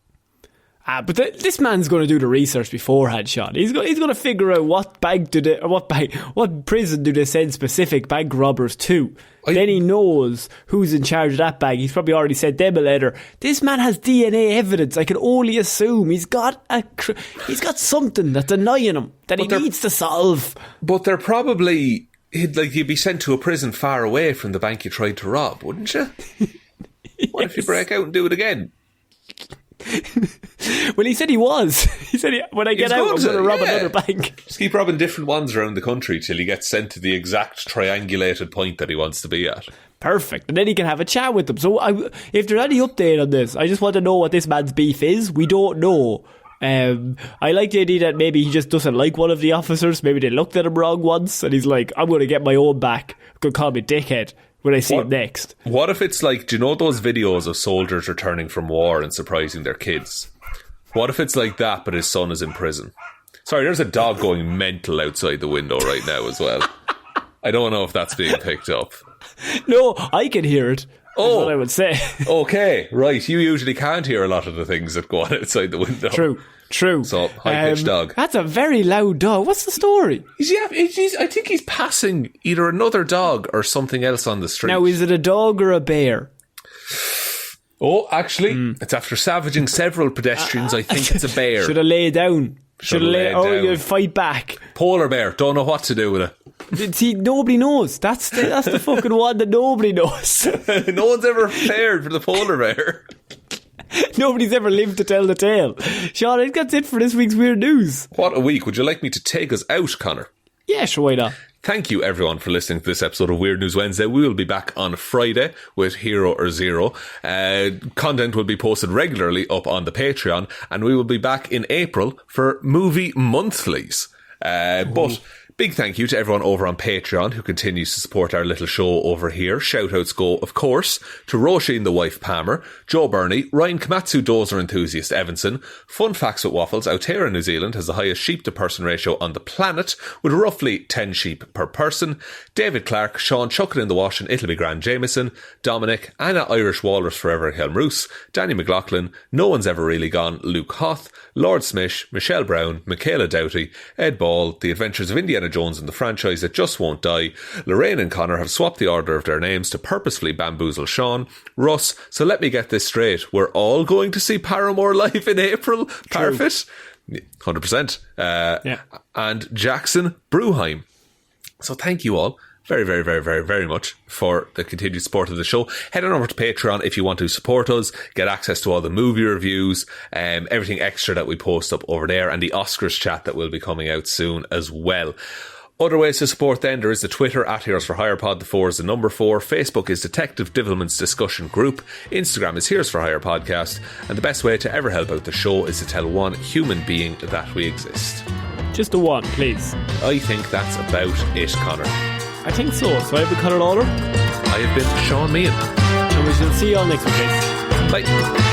But this man's going to do the research beforehand, Sean. He's going to figure out what prison do they send specific bank robbers to. Then he knows who's in charge of that bank. He's probably already sent them a letter. This man has DNA evidence. I can only assume he's got something that's annoying him that he needs to solve. But they're probably... You'd be sent to a prison far away from the bank you tried to rob, wouldn't you? What if you break out and do it again? Well, he said he was. He said, when I get out, I'm going to rob another bank. Just keep robbing different ones around the country till he gets sent to the exact triangulated point that he wants to be at. Perfect. And then he can have a chat with them. So if there's any update on this, I just want to know what this man's beef is. We don't know. I like the idea that maybe he just doesn't like one of the officers. Maybe they looked at him wrong once and he's like, I'm going to get my own back. Could call me dickhead when I see him next. What if it's like, do you know those videos of soldiers returning from war and surprising their kids? What if it's like that, but his son is in prison? Sorry, there's a dog going mental outside the window right now as well. I don't know if that's being picked up. No, I can hear it. Oh, what I would say. Okay, right. You usually can't hear a lot of the things that go on outside the window. True. So, high-pitched dog. That's a very loud dog. What's the story? I think he's passing either another dog or something else on the street. Now, is it a dog or a bear? Oh, actually, it's after savaging several pedestrians. I think it's a bear. Should have laid down. You fight back. Polar bear. Don't know what to do with it. See, nobody knows. That's the fucking one that nobody knows. No one's ever prepared for the polar bear. Nobody's ever lived to tell the tale. Sean, I think that's it for this week's Weird News. What a week. Would you like me to take us out, Conor? Yeah, sure, why not? Thank you, everyone, for listening to this episode of Weird News Wednesday. We will be back on Friday with Hero or Zero. Content will be posted regularly up on the Patreon, and we will be back in April for movie monthlies. But big thank you to everyone over on Patreon who continues to support our little show over here. Shout-outs go, of course, to Róisín the wife Paramore, Joe Burney, Ryan Komatsu Dozer Enthusiast Evanson. Fun facts with Waffles Aotearoa New Zealand has the highest sheep-to-person ratio on the planet, with roughly 10 sheep per person. David Clarke, Shaun Chuck in the wash and it'll be grand Jamieson, Dominic, Anna Irish Walrus Forever Hjelmroos, Danny McLaughlin, No One's Ever Really Gone, Luke Hoth, Lordsmish, Michelle Browne, Michaela Doughty, Ed Ball, The Adventures of Indiana Jones and the Franchise That Just Won't Die. Lorraine and Conor have swapped the order of their names to purposefully bamboozle Seán. Russ, so let me get this straight. We're all going to see Paramore live in April-Parfitt? 100%. Yeah. And Jackson Bruheim. So thank you all very, very, very, very, very much for the continued support of the show. Head on over to Patreon if you want to support us, get access to all the movie reviews, everything extra that we post up over there, and the Oscars chat that will be coming out soon as well. Other ways to support then, there is the Twitter at Heroes for Hire Pod, the 4 is the number 4. Facebook is Detective Divilment's Discussion Group. Instagram is Heroes for Hire Podcast. And the best way to ever help out the show is to tell one human being that we exist. Just the one, please. I think that's about it, Conor. I think so. So I've been Conor Lawler. I have been Seán Meehan. And we shall see you all next week, guys. Bye.